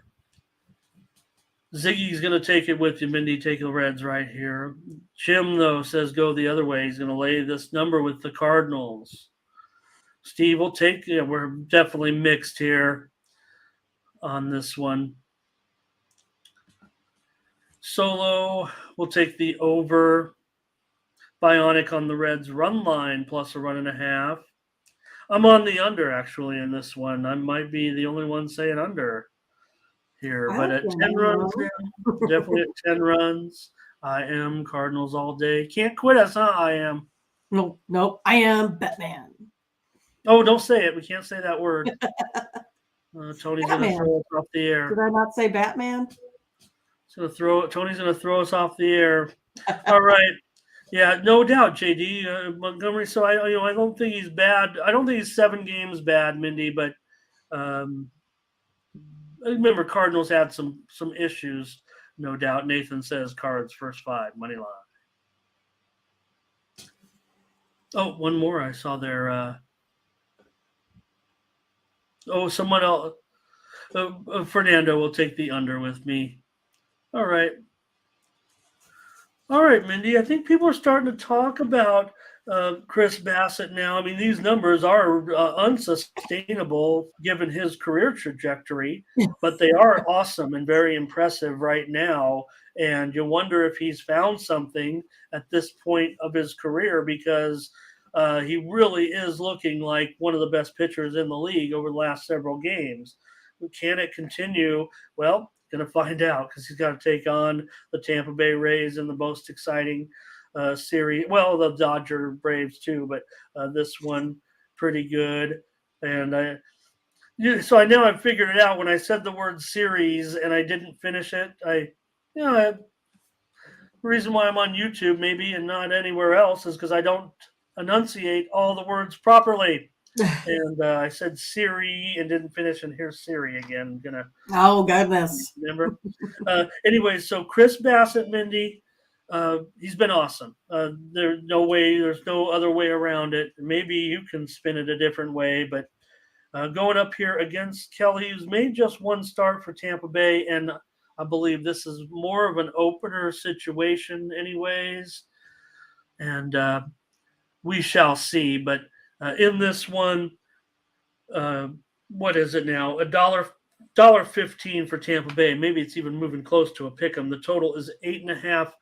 B: Ziggy's going to take it with you, Mindy. Take the Reds right here. Jim, though, says go the other way. He's going to lay this number with the Cardinals. Steve will take, we're definitely mixed here on this one. Solo will take the over. Bionic on the Reds run line plus a 1.5. I'm on the under, actually, in this one. I might be the only one saying under here. But at 10 runs now, definitely at 10 runs, I am Cardinals all day. Can't quit us, huh? I am.
A: Nope. I am Batman.
B: Oh, don't say it. We can't say that word. Tony's going to throw us off the air.
A: Did I not say Batman?
B: Tony's going to throw us off the air. All right. Yeah, no doubt, JD Montgomery. So I don't think he's bad. I don't think he's 7 games bad, Mindy. But I remember Cardinals had some issues, no doubt. Nathan says Cards first 5 money line. Oh, one more I saw there. Someone else. Fernando will take the under with me. All right. All right, Mindy. I think people are starting to talk about Chris Bassett now. I mean, these numbers are unsustainable given his career trajectory, but they are awesome and very impressive right now. And you wonder if he's found something at this point of his career because he really is looking like one of the best pitchers in the league over the last several games. Can it continue? Well, going to find out because he's got to take on the Tampa Bay Rays in the most exciting series. Well, the Dodger Braves too, but this one pretty good. And so I know I figured it out when I said the word series and I didn't finish it. The reason why I'm on YouTube maybe and not anywhere else is because I don't enunciate all the words properly. And I said Siri and didn't finish, and here's Siri again.
A: Oh, goodness.
B: Remember? Anyway, so Chris Bassett, Mindy, he's been awesome. There's no other way around it. Maybe you can spin it a different way, but going up here against Kelly, who's made just one start for Tampa Bay, and I believe this is more of an opener situation anyways, and we shall see, but in this one, what is it now? $1.15 for Tampa Bay. Maybe it's even moving close to a pick 'em. The total is 8.5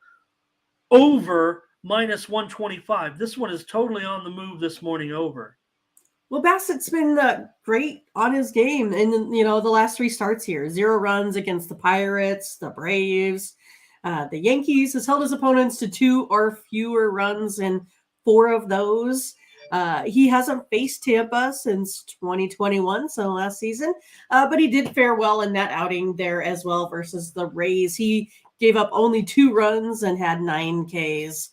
B: over -125. This one is totally on the move this morning over.
A: Well, Bassett's been great on his game in the last 3 starts here. 0 runs against the Pirates, the Braves, the Yankees. Has held his opponents to 2 or fewer runs in 4 of those. He hasn't faced Tampa since 2021, so last season, but he did fare well in that outing there as well versus the Rays. He gave up only 2 runs and had 9 Ks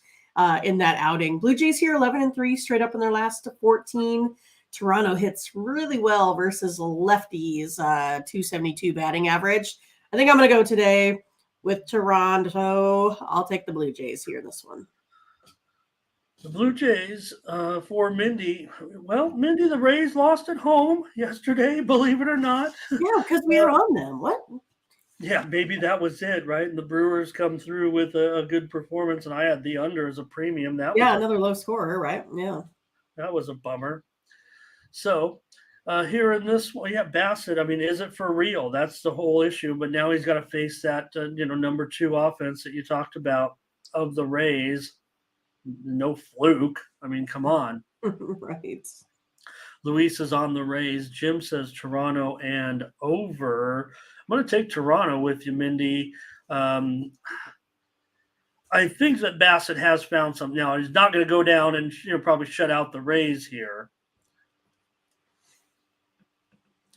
A: in that outing. Blue Jays here 11-3 straight up in their last 14. Toronto hits really well versus lefties, 272 batting average. I think I'm going to go today with Toronto. I'll take the Blue Jays here in this one.
B: The Blue Jays for Mindy. Well, Mindy, the Rays lost at home yesterday, believe it or not.
A: Yeah, because we were on them. What?
B: Yeah, maybe that was it, right? And the Brewers come through with a good performance, and I had the under as a premium.
A: Another low scorer, right? Yeah.
B: That was a bummer. So here in this one, Bassett, I mean, is it for real? That's the whole issue. But now he's got to face that, number 2 offense that you talked about of the Rays. No fluke. I mean, come on.
A: Right.
B: Luis is on the Rays. Jim says Toronto and over. I'm going to take Toronto with you, Mindy. I think that Bassett has found something. Now, he's not going to go down and probably shut out the Rays here.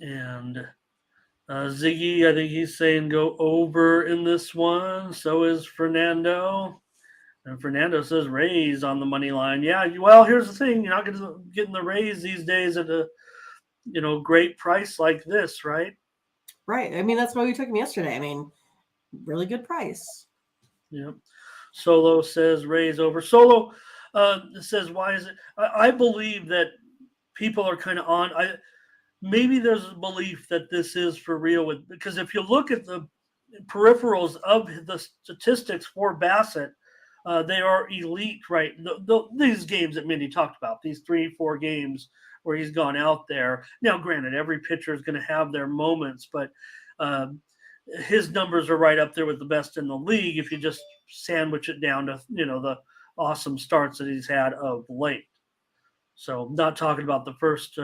B: And Ziggy, I think he's saying go over in this one. So is Fernando. And Fernando says Rays on the money line. Yeah, well, here's the thing. You're not going to get the Rays these days at a, great price like this, right?
A: Right. I mean, that's why we took him yesterday. I mean, really good price.
B: Yeah. Solo says Rays over. Solo says, why is it? I believe that people are kind of on. Maybe there's a belief that this is for real because if you look at the peripherals of the statistics for Bassett, they are elite, right? These games that Mindy talked about, these 3-4 games where he's gone out there. Now, granted, every pitcher is going to have their moments, but his numbers are right up there with the best in the league if you just sandwich it down to, the awesome starts that he's had of late. So I'm not talking about the first, he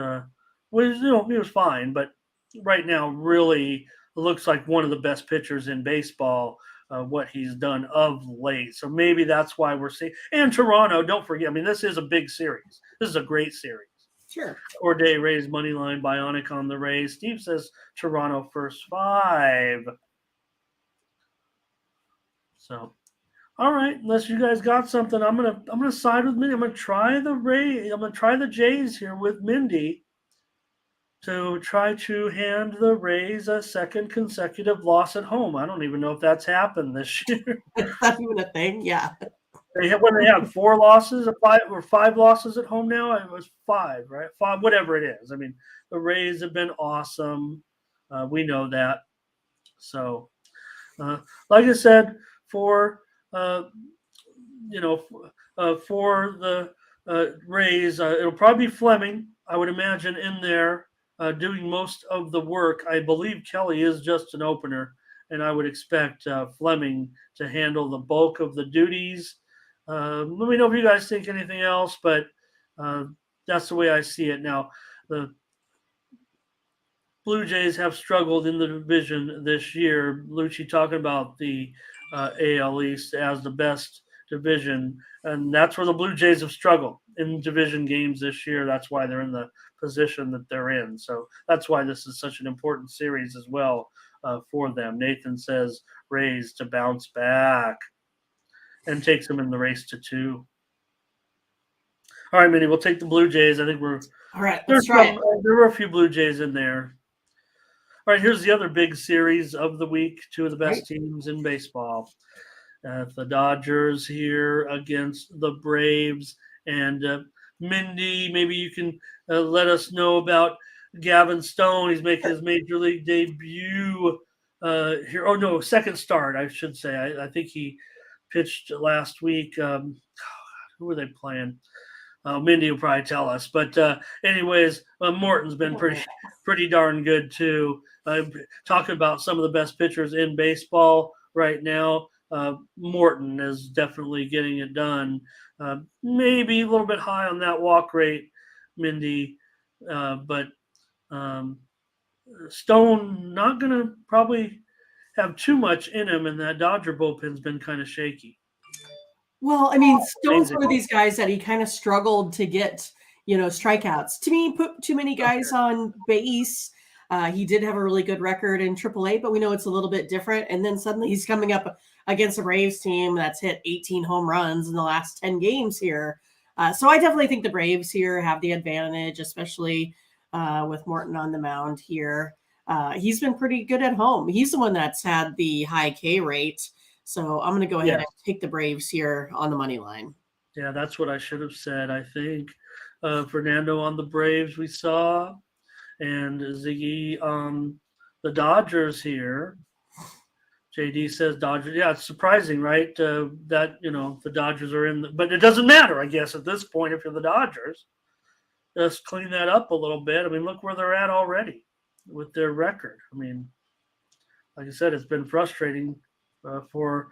B: was fine, but right now really looks like one of the best pitchers in baseball. What he's done of late. So maybe that's why we're seeing. And Toronto, don't forget, I mean, this is a big series. This is a great series.
A: Sure.
B: Corday Rays money line, Bionic on the Rays. Steve says Toronto first 5. So, all right, unless you guys got something, I'm gonna side with Mindy. I'm gonna try the Rays. I'm gonna try the Jays here with Mindy to try to hand the Rays a second consecutive loss at home. I don't even know if that's happened this year.
A: It's not even a thing. Yeah.
B: They have 4 losses or 5 losses at home now. It was 5, right? 5, whatever it is. I mean, the Rays have been awesome. We know that. So, like I said, for the Rays, it'll probably be Fleming, I would imagine, in there. Doing most of the work. I believe Kelly is just an opener, and I would expect Fleming to handle the bulk of the duties. Let me know if you guys think anything else, but that's the way I see it. Now, the Blue Jays have struggled in the division this year. Lucci talking about the AL East as the best division, and that's where the Blue Jays have struggled in division games this year. That's why they're in the position that they're in. So that's why this is such an important series as well for them. Nathan says Rays to bounce back and takes them in the race to 2. All right, Minnie, we'll take the Blue Jays. I think we're
A: all right. Let's try it.
B: There were a few Blue Jays in there. All right, here's the other big series of the week. 2 of the best teams in baseball. The Dodgers here against the Braves. And Mindy, maybe you can let us know about Gavin Stone. He's making his major league debut here. Oh, no, second start, I should say. I think he pitched last week. Who were they playing? Mindy will probably tell us. But anyways, Morton's been pretty darn good, too. Talking about some of the best pitchers in baseball right now. Morton is definitely getting it done. Maybe a little bit high on that walk rate, Mindy, but Stone not going to probably have too much in him, and that Dodger bullpen's been kind of shaky.
A: Well, I mean, Stone's one of these guys that he kind of struggled to get, strikeouts. To me, put too many guys on base. He did have a really good record in AAA, but we know it's a little bit different. And then suddenly he's coming up against a Braves team that's hit 18 home runs in the last 10 games here. So I definitely think the Braves here have the advantage, especially with Morton on the mound here. He's been pretty good at home. He's the one that's had the high K rate. So I'm going to go ahead and take the Braves here on the money line.
B: Yeah, that's what I should have said, I think. Fernando on the Braves we saw, and Ziggy on the Dodgers here. JD says Dodgers. Yeah, it's surprising, right? That, the Dodgers are in. But it doesn't matter, I guess, at this point if you're the Dodgers. Just clean that up a little bit. I mean, look where they're at already with their record. I mean, like I said, it's been frustrating for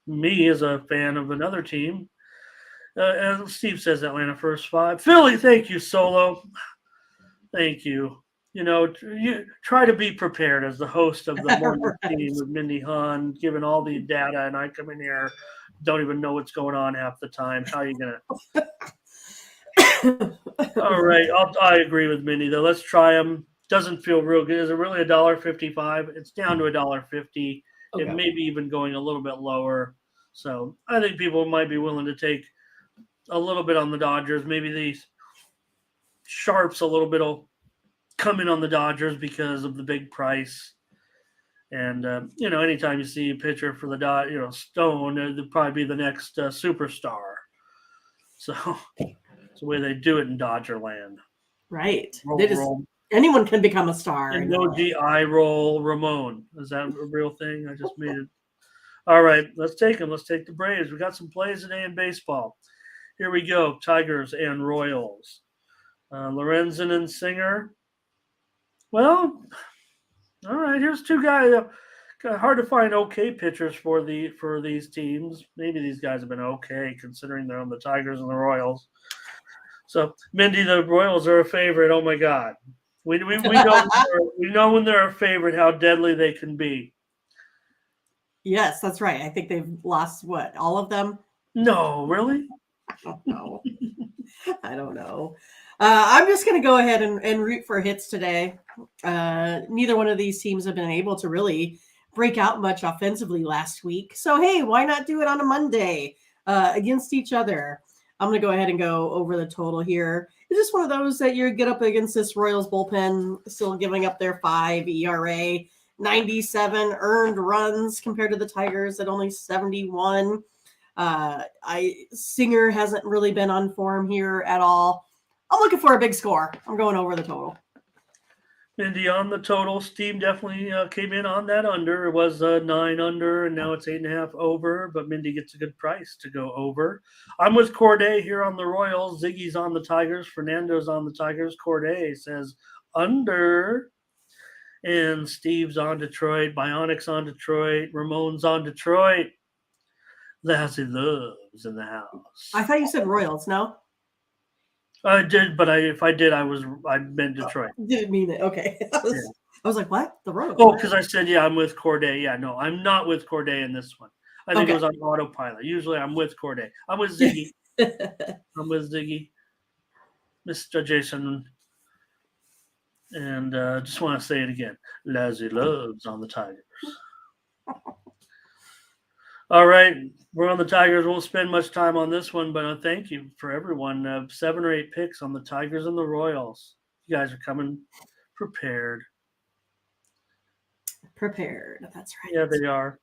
B: me as a fan of another team. And Steve says Atlanta first 5. Philly, thank you, Solo. Thank you. You try to be prepared as the host of the morning team with Mindy Hahne, giving all the data, and I come in here, don't even know what's going on half the time. How are you gonna? All right, I agree with Mindy though. Let's try them. Doesn't feel real good. Is it really $1.55? It's down to $1.50. Okay. It may be even going a little bit lower. So I think people might be willing to take a little bit on the Dodgers. Maybe these sharps a little bit will come in on the Dodgers because of the big price. And, anytime you see a pitcher for the Stone, it'll probably be the next superstar. So it's the way they do it in Dodger land.
A: Right. Anyone can become a star.
B: Emoji eye roll Ramon. Is that a real thing? I just made it. All right, let's take them. Let's take the Braves. We got some plays today in baseball. Here we go. Tigers and Royals. Lorenzen and Singer. Well, all right. Here's two guys. Hard to find okay pitchers for these teams. Maybe these guys have been okay considering they're on the Tigers and the Royals. So, Mindy, the Royals are a favorite. Oh my God, we know when they're a favorite how deadly they can be.
A: Yes, that's right. I think they've lost all of them?
B: No, really?
A: I don't know. I don't know. I'm just going to go ahead and root for hits today. Neither one of these teams have been able to really break out much offensively last week. So, hey, why not do it on a Monday against each other? I'm going to go ahead and go over the total here. It's just one of those that you get up against this Royals bullpen, still giving up their 5 ERA, 97 earned runs compared to the Tigers at only 71. Singer hasn't really been on form here at all. I'm looking for a big score. I'm going over the total.
B: Mindy on the total. Steve definitely came in on that under. It was 9 under, and now it's 8.5 over. But Mindy gets a good price to go over. I'm with Corday here on the Royals. Ziggy's on the Tigers. Fernando's on the Tigers. Corday says under. And Steve's on Detroit. Bionic's on Detroit. Ramon's on Detroit. Lassie Love's in the house.
A: I thought you said Royals, no?
B: I did, but if I did, I meant Detroit.
A: Didn't mean it. Okay. I was like, what? The Royals?
B: Oh, because I said, I'm with Corday. Yeah, no, I'm not with Corday in this one. I think it was on autopilot. Usually I'm with Corday. I'm with Ziggy. Mr. Jason. And just want to say it again. Lassie Love's on the Tigers. All right, we're on the Tigers. Won't spend much time on this one, but thank you for everyone. 7 or 8 picks on the Tigers and the Royals. You guys are coming prepared.
A: Prepared. That's right.
B: Yeah, they are.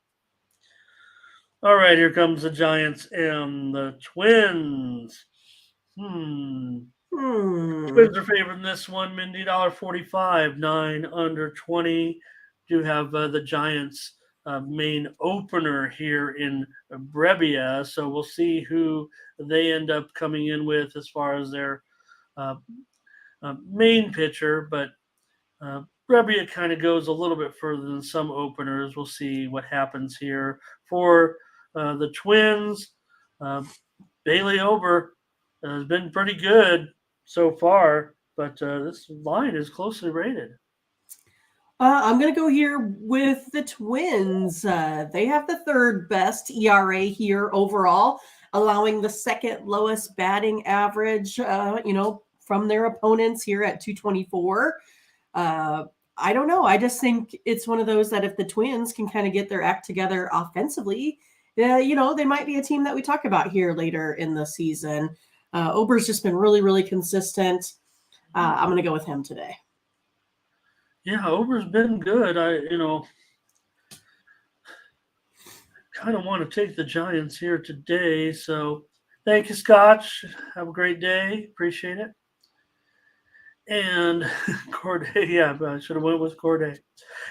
B: All right, here comes the Giants and the Twins. Twins are favored in this one. Mindy, $1.45, 9 under 20. Do have the Giants main opener here in Brebbia, so we'll see who they end up coming in with as far as their main pitcher, but Brebbia kind of goes a little bit further than some openers. We'll see what happens here for the Twins. Bailey Ober has been pretty good so far, but this line is closely rated.
A: I'm going to go here with the Twins. They have the 3rd best ERA here overall, allowing the 2nd lowest batting average, from their opponents here at 224. I don't know. I just think it's one of those that if the Twins can kind of get their act together offensively, they might be a team that we talk about here later in the season. Ober's just been really, really consistent. I'm going to go with him today.
B: Yeah, Ober's been good. I kind of want to take the Giants here today. So thank you, Scotch. Have a great day. Appreciate it. And Corday, yeah, I should have went with Corday.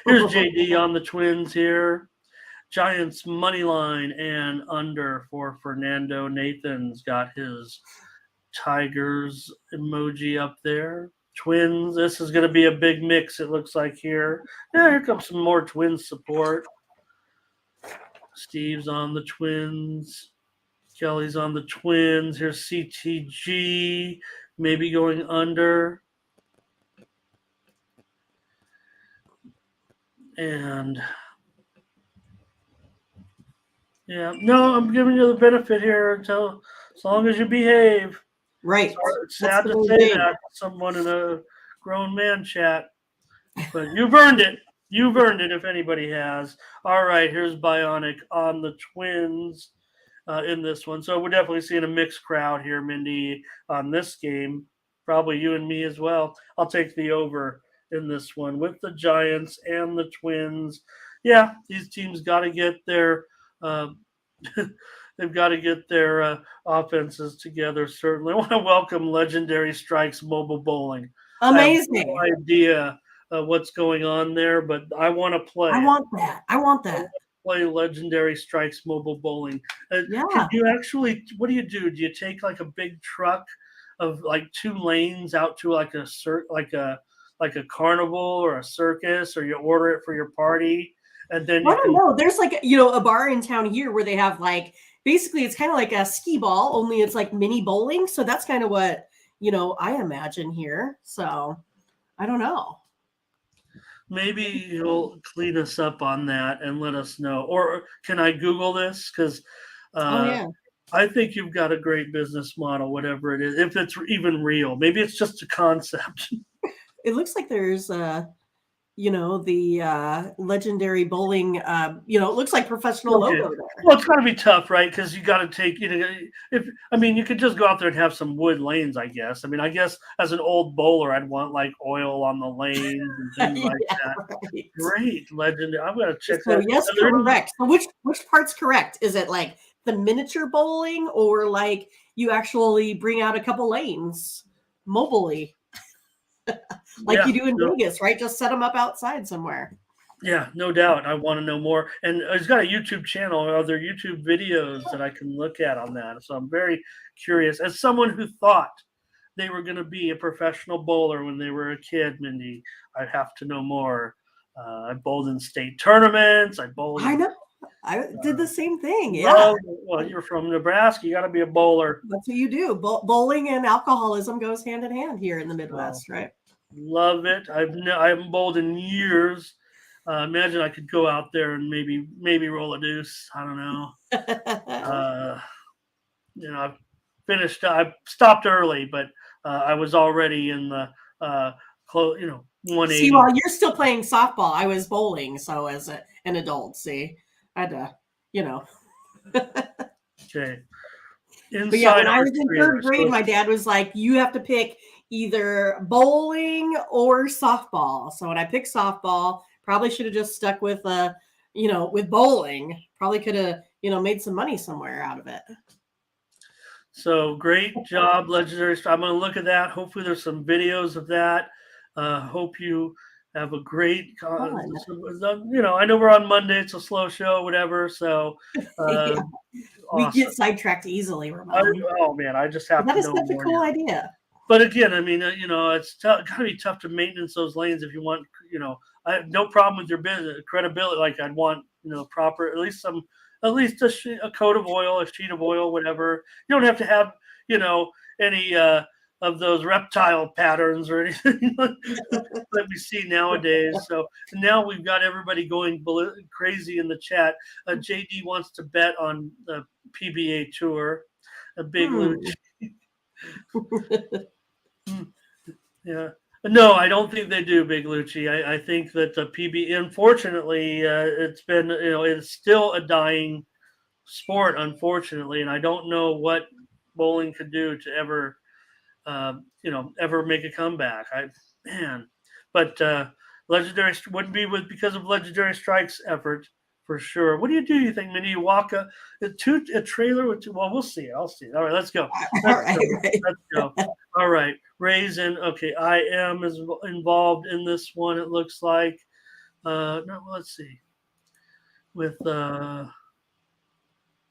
B: Here's JD on the Twins here. Giants money line and under for Fernando. Nathan's got his Tigers emoji up there. Twins, this is going to be a big mix, it looks like here. Yeah, here comes some more Twins support. Steve's on the Twins. Kelly's on the Twins. Here's CTG, maybe going under. And yeah, no, I'm giving you the benefit here until as long as you behave.
A: Right.
B: It's sad to say that to someone in a grown man chat, but you've earned it. You've earned it if anybody has. All right, here's Bionic on the Twins in this one. So we're definitely seeing a mixed crowd here, Mindy, on this game. Probably you and me as well. I'll take the over in this one with the Giants and the Twins. Yeah, these teams got to get their they've got to get their offenses together. Certainly, I want to welcome Legendary Strikes Mobile Bowling.
A: Amazing.
B: I have no idea what's going on there, but I want to play.
A: I want that. I want that.
B: Play Legendary Strikes Mobile Bowling.
A: Yeah.
B: Can you actually? What do you do? Do you take like a big truck of like 2 lanes out to like a carnival or a circus, or you order it for your party? And then
A: I don't know. There's like a bar in town here where they have like basically it's kind of like a skee ball, only it's like mini bowling. So that's kind of what I imagine here. So I don't know.
B: Maybe you'll clean us up on that and let us know. Or can I Google this? Because I think you've got a great business model, whatever it is, if it's even real. Maybe it's just a concept.
A: It looks like there's the legendary bowling, it looks like professional logo there.
B: Well, it's got to be tough, right? Because you got to take, you could just go out there and have some wood lanes, I guess. I guess as an old bowler, I'd want like oil on the lanes and things like that. Right. Great, legendary. I'm going to check that.
A: Yes, correct. So which part's correct? Is it like the miniature bowling or like you actually bring out a couple lanes mobilely? Like you do in Vegas, right? Just set them up outside somewhere.
B: Yeah, no doubt. I want to know more. And he's got a YouTube channel. Are there YouTube videos that I can look at on that? So I'm very curious. As someone who thought they were going to be a professional bowler when they were a kid, Mindy, I have to know more. I bowled in state tournaments. I know.
A: I did the same thing. Yeah.
B: Well, you're from Nebraska. You got to be a bowler.
A: That's what you do. Bowling and alcoholism goes hand in hand here in the Midwest, right?
B: Love it. I haven't bowled in years. Imagine I could go out there and maybe roll a deuce. I don't know. I've finished. I stopped early, but I was already in the 180.
A: See, while you're still playing softball, I was bowling. So as an adult, I had to,
B: Okay.
A: But yeah, when I was in 3rd grade, my dad was like, "You have to pick either bowling or softball." So when I picked softball, probably should have just stuck with with bowling. Probably could have made some money somewhere out of it.
B: So great job, Legendary. I'm going to look at that. Hopefully there's some videos of that. Hope you have a great I know we're on Monday. It's a slow show, whatever. So
A: we get sidetracked easily, Ramon.
B: I just have to know more.
A: That is such a cool idea.
B: But again, it's got to be tough to maintenance those lanes if you want, I have no problem with your business credibility. Like I'd want, proper, at least a coat of oil, a sheet of oil, whatever. You don't have to have, any of those reptile patterns or anything that we see nowadays. So now we've got everybody going crazy in the chat. JD wants to bet on the PBA Tour, a big Luch. Yeah. No, I don't think they do, Big Lucci. I think that the PB, unfortunately, it's been, it's still a dying sport, unfortunately, and I don't know what bowling could do to ever, ever make a comeback. Man, but legendary wouldn't be with because of legendary strikes effort for sure. What do? You think, Mindy? You walk a trailer with two? Well, we'll see. I'll see. All right, let's go.
A: All
B: Let's
A: right,
B: go.
A: right.
B: Let's go. All right, Raisin. Okay, I am is involved in this one. It looks like. No, let's see. With oh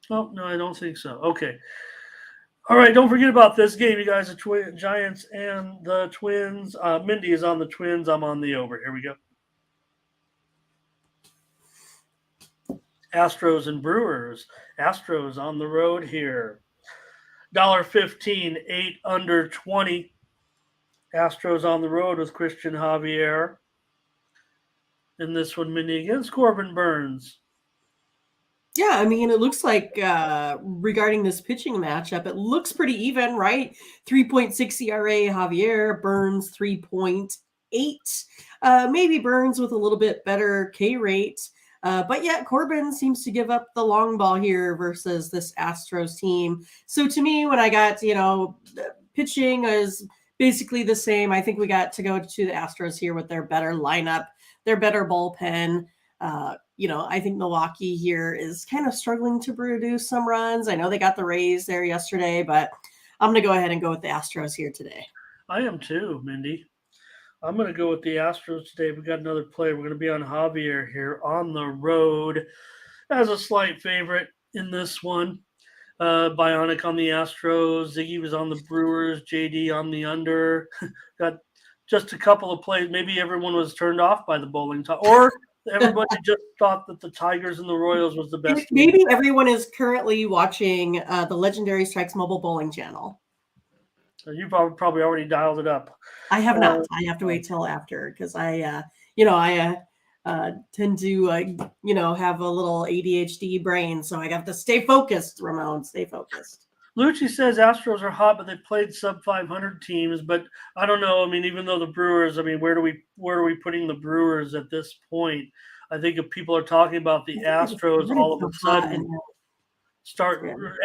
B: no, I don't think so. Okay. All right, don't forget about this game, you guys. The Giants and the Twins. Mindy is on the Twins. I'm on the over. Here we go. Astros and Brewers. Astros on the road here. $1.15, 8 under 20. Astros on the road with Christian Javier. In this one, Mindy against Corbin Burns.
A: Yeah, I mean, it looks like regarding this pitching matchup, it looks pretty even, right? 3.6 ERA, Javier, Burns 3.8. Maybe Burns with a little bit better K rate. But yet Corbin seems to give up the long ball here versus this Astros team. So to me, when I got, pitching is basically the same. I think we got to go to the Astros here with their better lineup, their better bullpen. I think Milwaukee here is kind of struggling to produce some runs. I know they got the Rays there yesterday, but I'm going to go ahead and go with the Astros here today.
B: I am too, Mindy. I'm going to go with the Astros today. We got another play. We're going to be on Javier here on the road as a slight favorite in this one. Bionic on the Astros. Ziggy was on the Brewers. JD on the under. Got just a couple of plays. Maybe everyone was turned off by the bowling talk, or everybody just thought that the Tigers and the Royals was the best.
A: Maybe everyone is currently watching the Legendary Strikes mobile bowling channel.
B: So you probably already dialed it up.
A: I have not. I have to wait till after because I tend to, have a little ADHD brain. So I have to stay focused, Ramon. Stay focused.
B: Lucci says Astros are hot, but they played sub 500 teams. But I don't know. I mean, even though the Brewers, I mean, where are we putting the Brewers at this point? I think if people are talking about the Astros, all of a sudden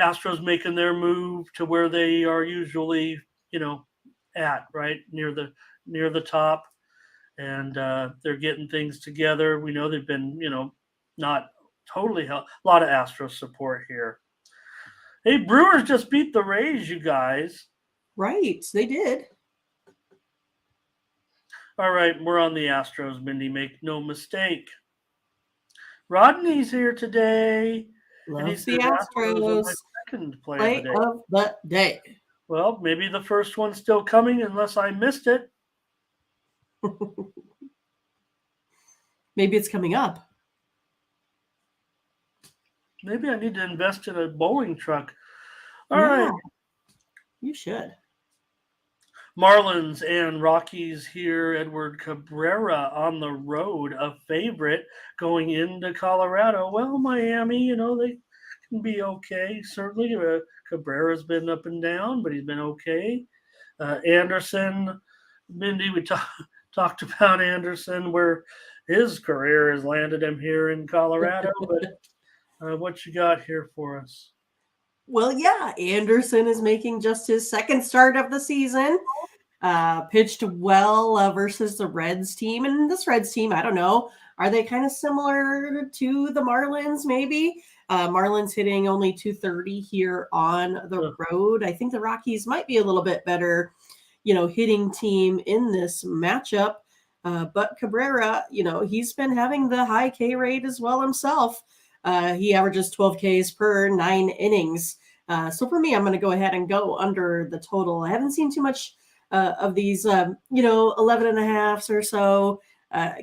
B: Astros making their move to where they are usually, at right near the top, and they're getting things together. We know they've been, not totally a lot of Astros support here. Hey, Brewers just beat the Rays, you guys.
A: Right, they did.
B: All right, we're on the Astros, Mindy. Make no mistake. Rodney's here today.
A: And he's the Astros.
B: Second play
A: of the day.
B: Well, maybe the first one's still coming unless I missed it.
A: Maybe it's coming up.
B: Maybe I need to invest in a bowling truck. All right.
A: You should.
B: Marlins and Rockies here. Edward Cabrera on the road, a favorite going into Colorado. Well, Miami, they can be okay. Certainly, Cabrera's been up and down, but he's been okay. Anderson, Mindy, we talked about Anderson, where his career has landed him here in Colorado. But what you got here for us?
A: Well, yeah, Anderson is making just his second start of the season. Pitched well versus the Reds team. And this Reds team, I don't know, are they kind of similar to the Marlins maybe? Marlins hitting only 230 here on the road. I think the Rockies might be a little bit better, hitting team in this matchup. But Cabrera, he's been having the high K rate as well himself. He averages 12 Ks per 9 innings. So for me, I'm going to go ahead and go under the total. I haven't seen too much of these, 11 and a halves or so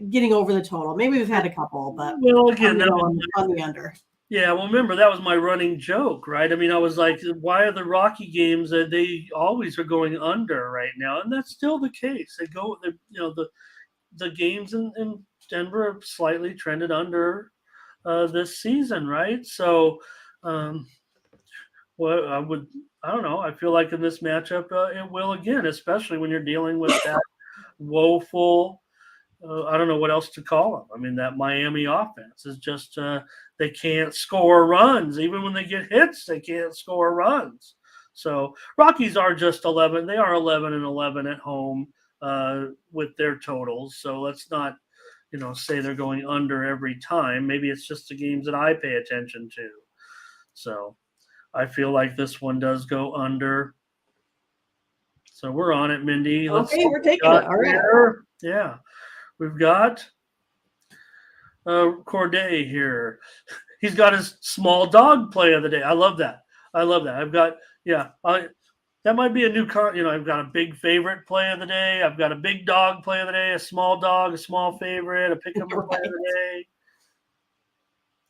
A: getting over the total. Maybe we've had a couple, but
B: again,
A: on the under.
B: Yeah, well, remember, that was my running joke, right? I mean, I was like, why are the Rocky games, they always are going under right now? And that's still the case. They go, the games in Denver have slightly trended under this season, right? So, I don't know. I feel like in this matchup, it will again, especially when you're dealing with that woeful. I don't know what else to call them. I mean, that Miami offense is just they can't score runs. Even when they get hits, they can't score runs. So Rockies are just 11. They are 11-11 at home with their totals. So let's not, say they're going under every time. Maybe it's just the games that I pay attention to. So I feel like this one does go under. So we're on it, Mindy.
A: Okay, we're taking it. All right.
B: Here. Yeah. We've got Corday here. He's got his small dog play of the day. I love that. I've got, that might be a new car. I've got a big favorite play of the day. I've got a big dog play of the day, a small dog, a small favorite, a pick 'em play of the day.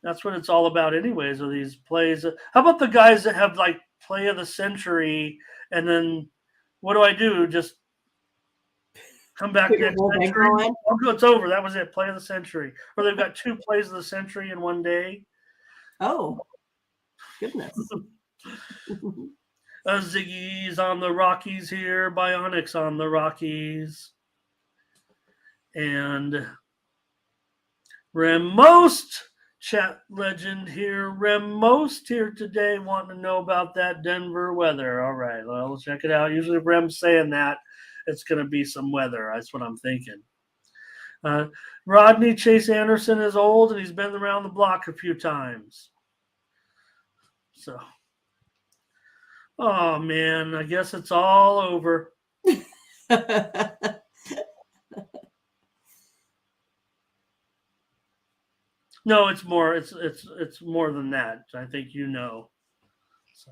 B: That's what it's all about anyways, are these plays. How about the guys that have like play of the century, and then what do I do? Just come back next century. Oh, it's over. That was it. Play of the century. Or they've got 2 plays of the century in one day.
A: Oh, goodness.
B: Ziggy's on the Rockies here. Bionics on the Rockies. And Remost, chat legend here. Remost here today wanting to know about that Denver weather. All right, well, let's check it out. Usually if Rem's saying that, it's going to be some weather. That's what I'm thinking. Rodney Chase Anderson is old, and he's been around the block a few times. So, oh, man, I guess it's all over. No, it's more. It's more than that. I think So,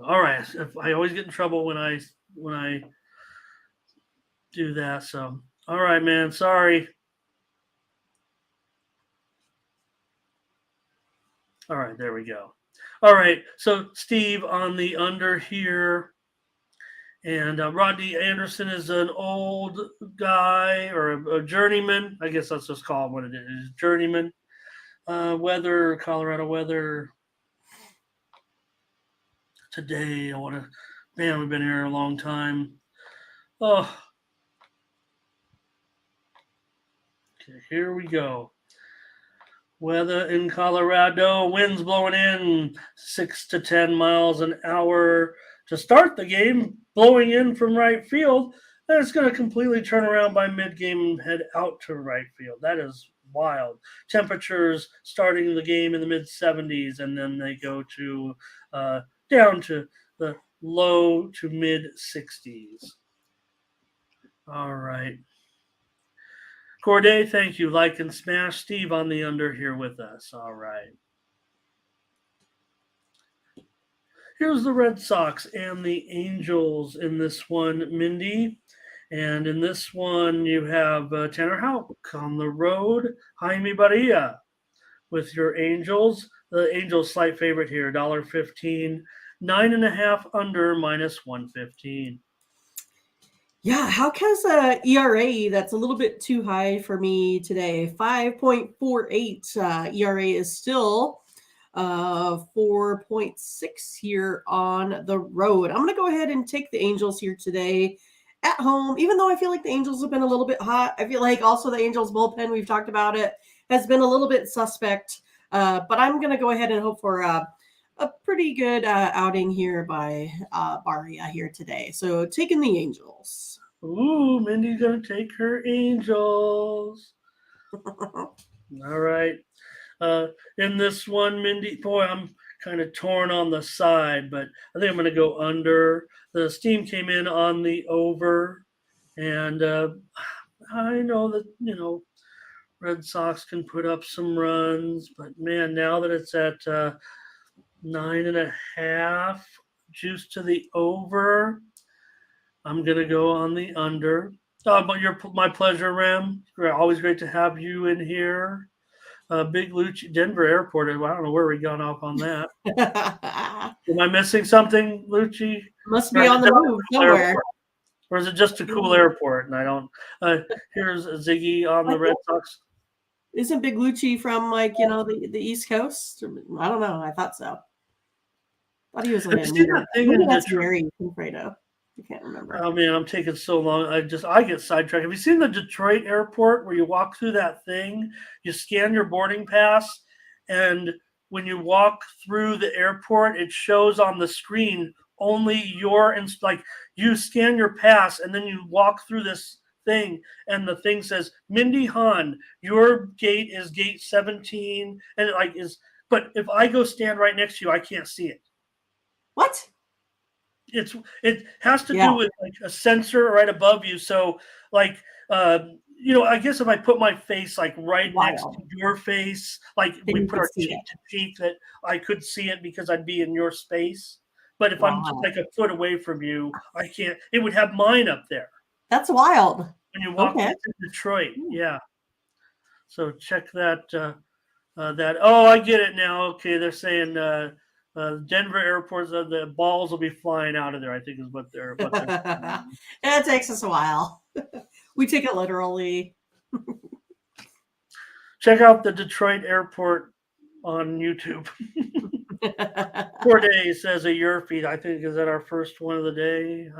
B: all right. I always get in trouble when I do that. So, all right, man. Sorry. All right, there we go. All right, so Steve on the under here. And Rodney Anderson is an old guy or a journeyman. I guess let's just call him what it is, journeyman. Weather, Colorado weather. Today, man, we've been here a long time. Oh. Okay, here we go. Weather in Colorado, winds blowing in 6 to 10 miles an hour to start the game, blowing in from right field. Then it's going to completely turn around by mid-game and head out to right field. That is wild. Temperatures starting the game in the mid-70s, and then they go to down to the low to mid-60s. All right. Corday, thank you. Like and smash. Steve on the under here with us. All right. Here's the Red Sox and the Angels in this one, Mindy. And in this one, you have Tanner Houck on the road. Jaime Barria with your Angels. The Angels slight favorite here, $1.15. 9.5 under, -115.
A: Yeah, Houck has a ERA that's a little bit too high for me today. 5.48 ERA is still 4.6 here on the road. I'm going to go ahead and take the Angels here today at home, even though I feel like the Angels have been a little bit hot. I feel like also the Angels bullpen, we've talked about it, has been a little bit suspect. But I'm going to go ahead and hope for a pretty good outing here by Barria here today. So taking the Angels.
B: Ooh, Mindy's going to take her Angels. All right. In this one, Mindy, boy, I'm kind of torn on the side, but I think I'm going to go under. The steam came in on the over, and I know that, Red Sox can put up some runs, but man, now that it's at 9.5, juice to the over, I'm going to go on the under. But my pleasure, Rem. Always great to have you in here. Big Lucci, Denver Airport. I don't know where we got off on that. Am I missing something, Lucci?
A: Must be on the move somewhere.
B: Or is it just a cool airport? And I don't. Here's Ziggy on the Red Sox.
A: Isn't Big Lucci from the East Coast? I don't know. I thought so. I thought he was like a New York. Maybe that's Mary Confredo. I can't remember.
B: Oh man, I'm taking so long. I get sidetracked. Have you seen the Detroit airport where you walk through that thing, you scan your boarding pass, and when you walk through the airport, it shows on the screen only like you scan your pass and then you walk through this thing and the thing says Mindy Hahn, your gate is gate 17 and but if I go stand right next to you, I can't see it.
A: What?
B: It has to
A: Yeah.
B: do with like a sensor right above you. So like I guess if I put my face like right next to
A: Wild.
B: your face, like
A: Then
B: we
A: you
B: put
A: could
B: our
A: see
B: cheek
A: it.
B: to cheek, that I could see it because I'd be in your space. But if I'm just
A: Wow.
B: like a foot away from you, I can't. It would have mine up there
A: That's wild.
B: when you walk.
A: Okay.
B: It's in Detroit, yeah. So check that. That I get it now. Okay, they're saying Denver airports, the balls will be flying out of there. I think is what they're saying.
A: It takes us a while. We take it literally.
B: Check out the Detroit airport on YouTube. Corday says a Yerfie. I think is that our first one of the day.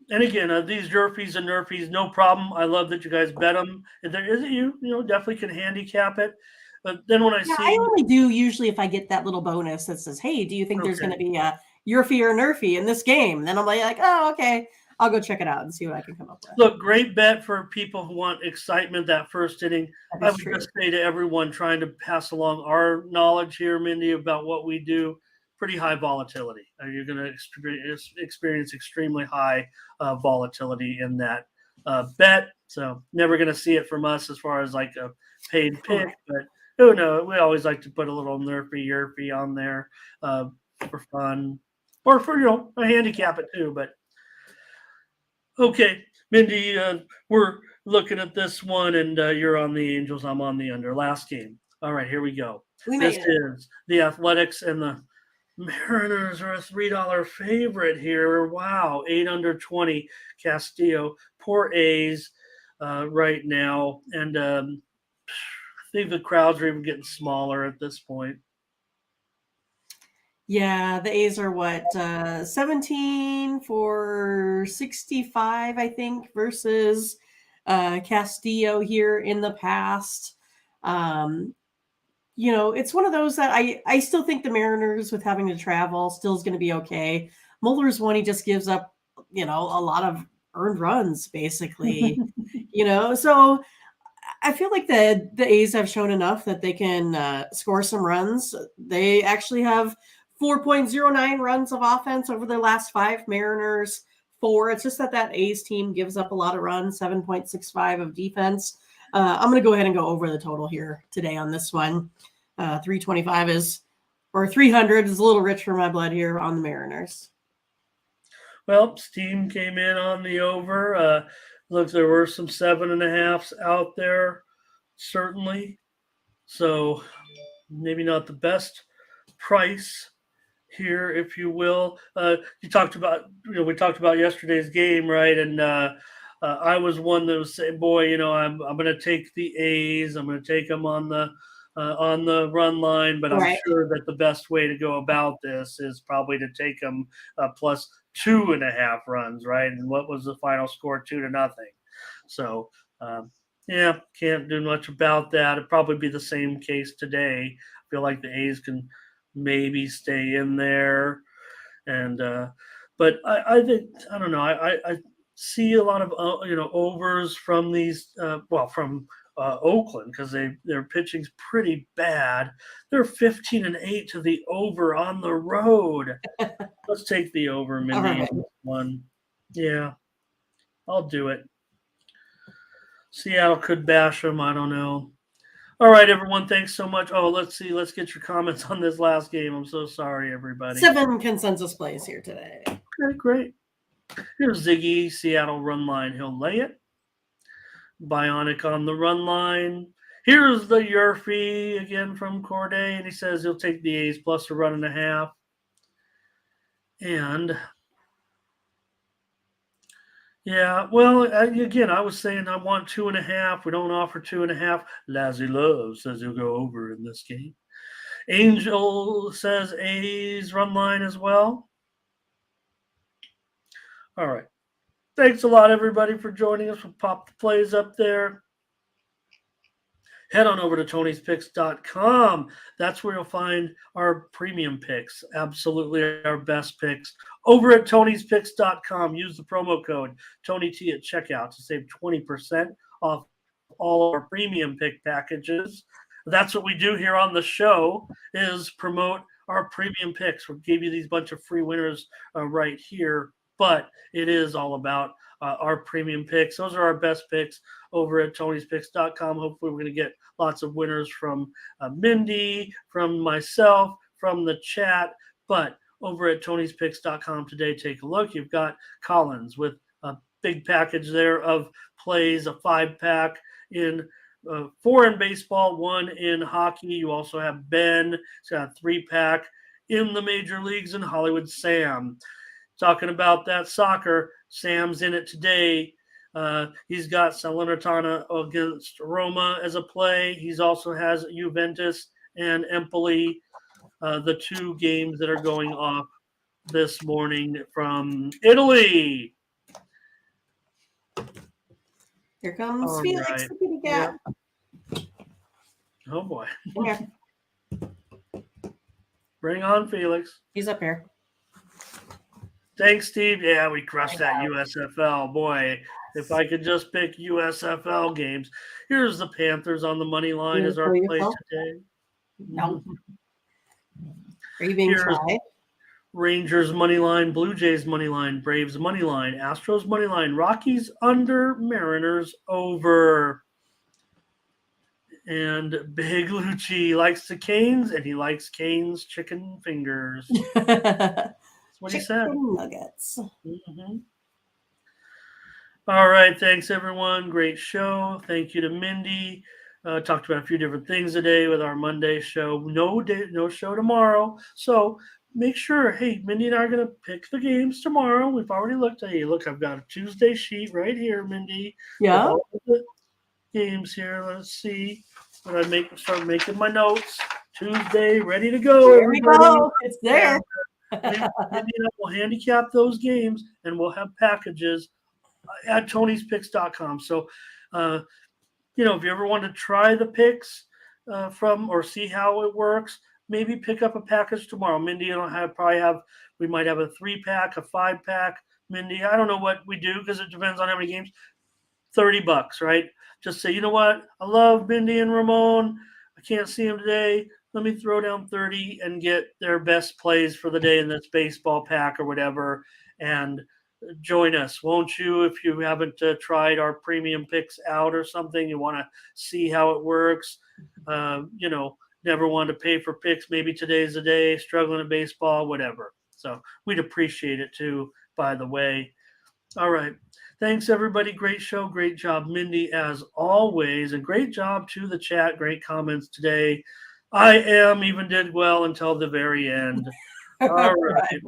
B: And again, these Yerfies and Nerfies, no problem. I love that you guys bet them. If there isn't definitely can handicap it. But then when I
A: Yeah, I
B: see,
A: only do usually if I get that little bonus that says, "Hey, do you think there's going to
B: okay,
A: be a Yerfie or Nerfie in this game?" Then I'm like, "Oh, okay, I'll go check it out and see what I can come up with."
B: look, great bet for people who want excitement that first inning.
A: That
B: I
A: is
B: would
A: true.
B: just say to everyone trying to pass along our knowledge here, Mindy, about what we do, pretty high volatility. You're going to experience extremely high volatility in that bet. So never going to see it from us as far as like a paid pick,
A: Correct.
B: but who knows? We always like to put a little nerfy yerfy on there for fun or for a handicap it too. But okay, Mindy, we're looking at this one, and you're on the Angels. I'm on the under. Last game. All right, here we go.
A: We
B: This
A: made it.
B: is the Athletics and the Mariners are a $3 favorite here. Wow, 8 under 20. Castillo, poor A's right now, and I think the crowds are even getting smaller at this point.
A: Yeah, the A's are what 17 for 65, I think, versus Castillo here in the past. Um, it's one of those that I still think the Mariners with having to travel still is going to be okay. Muller's one, he just gives up, a lot of earned runs basically. So I feel like the A's have shown enough that they can score some runs. They actually have 4.09 runs of offense over their last five. Mariners 4. It's just that A's team gives up a lot of runs, 7.65 of defense. I'm going to go ahead and go over the total here today on this one. 325 or 300 is a little rich for my blood here on the Mariners.
B: Well, Steam came in on the over. Look, there were some 7.5s out there, certainly. So maybe not the best price here, if you will. You talked about, we talked about yesterday's game, right? And I was one that was saying, boy, I'm going to take the A's. I'm going to take them on the run line, but I'm
A: Right.
B: sure that the best way to go about this is probably to take them plus 2.5 runs, right? And what was the final score? 2-0. So, yeah, can't do much about that. It'd probably be the same case today. I feel like the A's can maybe stay in there, and but I think I don't know. I see a lot of overs from these. From Oakland because their pitching's pretty bad. They're 15-8 to the over on the road. Let's take the over,
A: All
B: Mindy,
A: right.
B: on this one. Yeah, I'll do it. Seattle could bash them. I don't know. All right, everyone. Thanks so much. Oh, let's see. Let's get your comments on this last game. I'm so sorry, everybody.
A: 7 consensus plays here today.
B: Okay, great. Here's Ziggy. Seattle run line. He'll lay it. Bionic on the run line. Here's the Yerfie again from Corday, and he says he'll take the A's plus a run and a half. And yeah, well, again, I was saying I want 2.5. We don't offer 2.5. Lazzy Love says he'll go over in this game. Angel says A's run line as well. All right. Thanks a lot, everybody, for joining us. We'll pop the plays up there. Head on over to Tony'sPicks.com. That's where you'll find our premium picks, absolutely our best picks. Over at Tony'sPicks.com, use the promo code TonyT at checkout to save 20% off all our premium pick packages. That's what we do here on the show, is promote our premium picks. We gave you these bunch of free winners right here, but it is all about our premium picks. Those are our best picks over at Tony'sPicks.com. Hopefully we're going to get lots of winners from Mindy, from myself, from the chat. But over at Tony'sPicks.com today, take a look. You've got Collins with a big package there of plays, a 5-pack in 4 in baseball, 1 in hockey. You also have Ben. He's got a 3-pack in the major leagues, and Hollywood Sam. Talking about that soccer, Sam's in it today. He's got Salernitana against Roma as a play. He's also has Juventus and Empoli, the 2 games that are going off this morning from Italy.
A: Here comes
B: All
A: Felix,
B: right.
A: the kitty cat.
B: Yep. Oh, boy.
A: Okay.
B: Bring on Felix.
A: He's up here.
B: Thanks, Steve. Yeah, we crushed that USFL. Boy, if I could just pick USFL games. Here's the Panthers on the money line as our play today.
A: No. Are you being shy?
B: Rangers money line, Blue Jays money line, Braves money line, Astros money line, Rockies under, Mariners over. And Big Lucci likes the Canes, and he likes Canes chicken fingers. That's what he said.
A: Nuggets.
B: Mm-hmm. All right. Thanks, everyone. Great show. Thank you to Mindy. Talked about a few different things today with our Monday show. No show tomorrow. So make sure, hey, Mindy and I are going to pick the games tomorrow. We've already looked at it. Look, I've got a Tuesday sheet right here, Mindy.
A: Yeah.
B: All of the games here. Let's see. When I start making my notes. Tuesday, ready to go.
A: Here we go. It's there.
B: Mindy and I will handicap those games, and we'll have packages at Tony'sPicks.com. So, if you ever want to try the picks from or see how it works, maybe pick up a package tomorrow. Mindy and I we might have a 3-pack, a 5-pack. Mindy, I don't know what we do because it depends on how many games. $30, right? Just say, you know what? I love Mindy and Ramon. I can't see them today. Let me throw down 30 and get their best plays for the day in this baseball pack or whatever, and join us, won't you? If you haven't tried our premium picks out or something, you want to see how it works. Never wanted to pay for picks. Maybe today's the day, struggling in baseball, whatever. So we'd appreciate it too, by the way. All right. Thanks, everybody. Great show. Great job, Mindy, as always. And great job to the chat. Great comments today. I even did well until the very end. All right.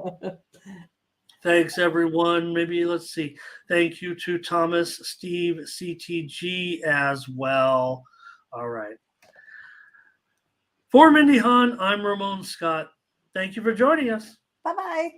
B: Thanks, everyone. Maybe let's see. Thank you to Thomas, Steve, CTG as well. All right. For Mindy Hahn, I'm Ramon Scott. Thank you for joining us.
A: Bye-bye.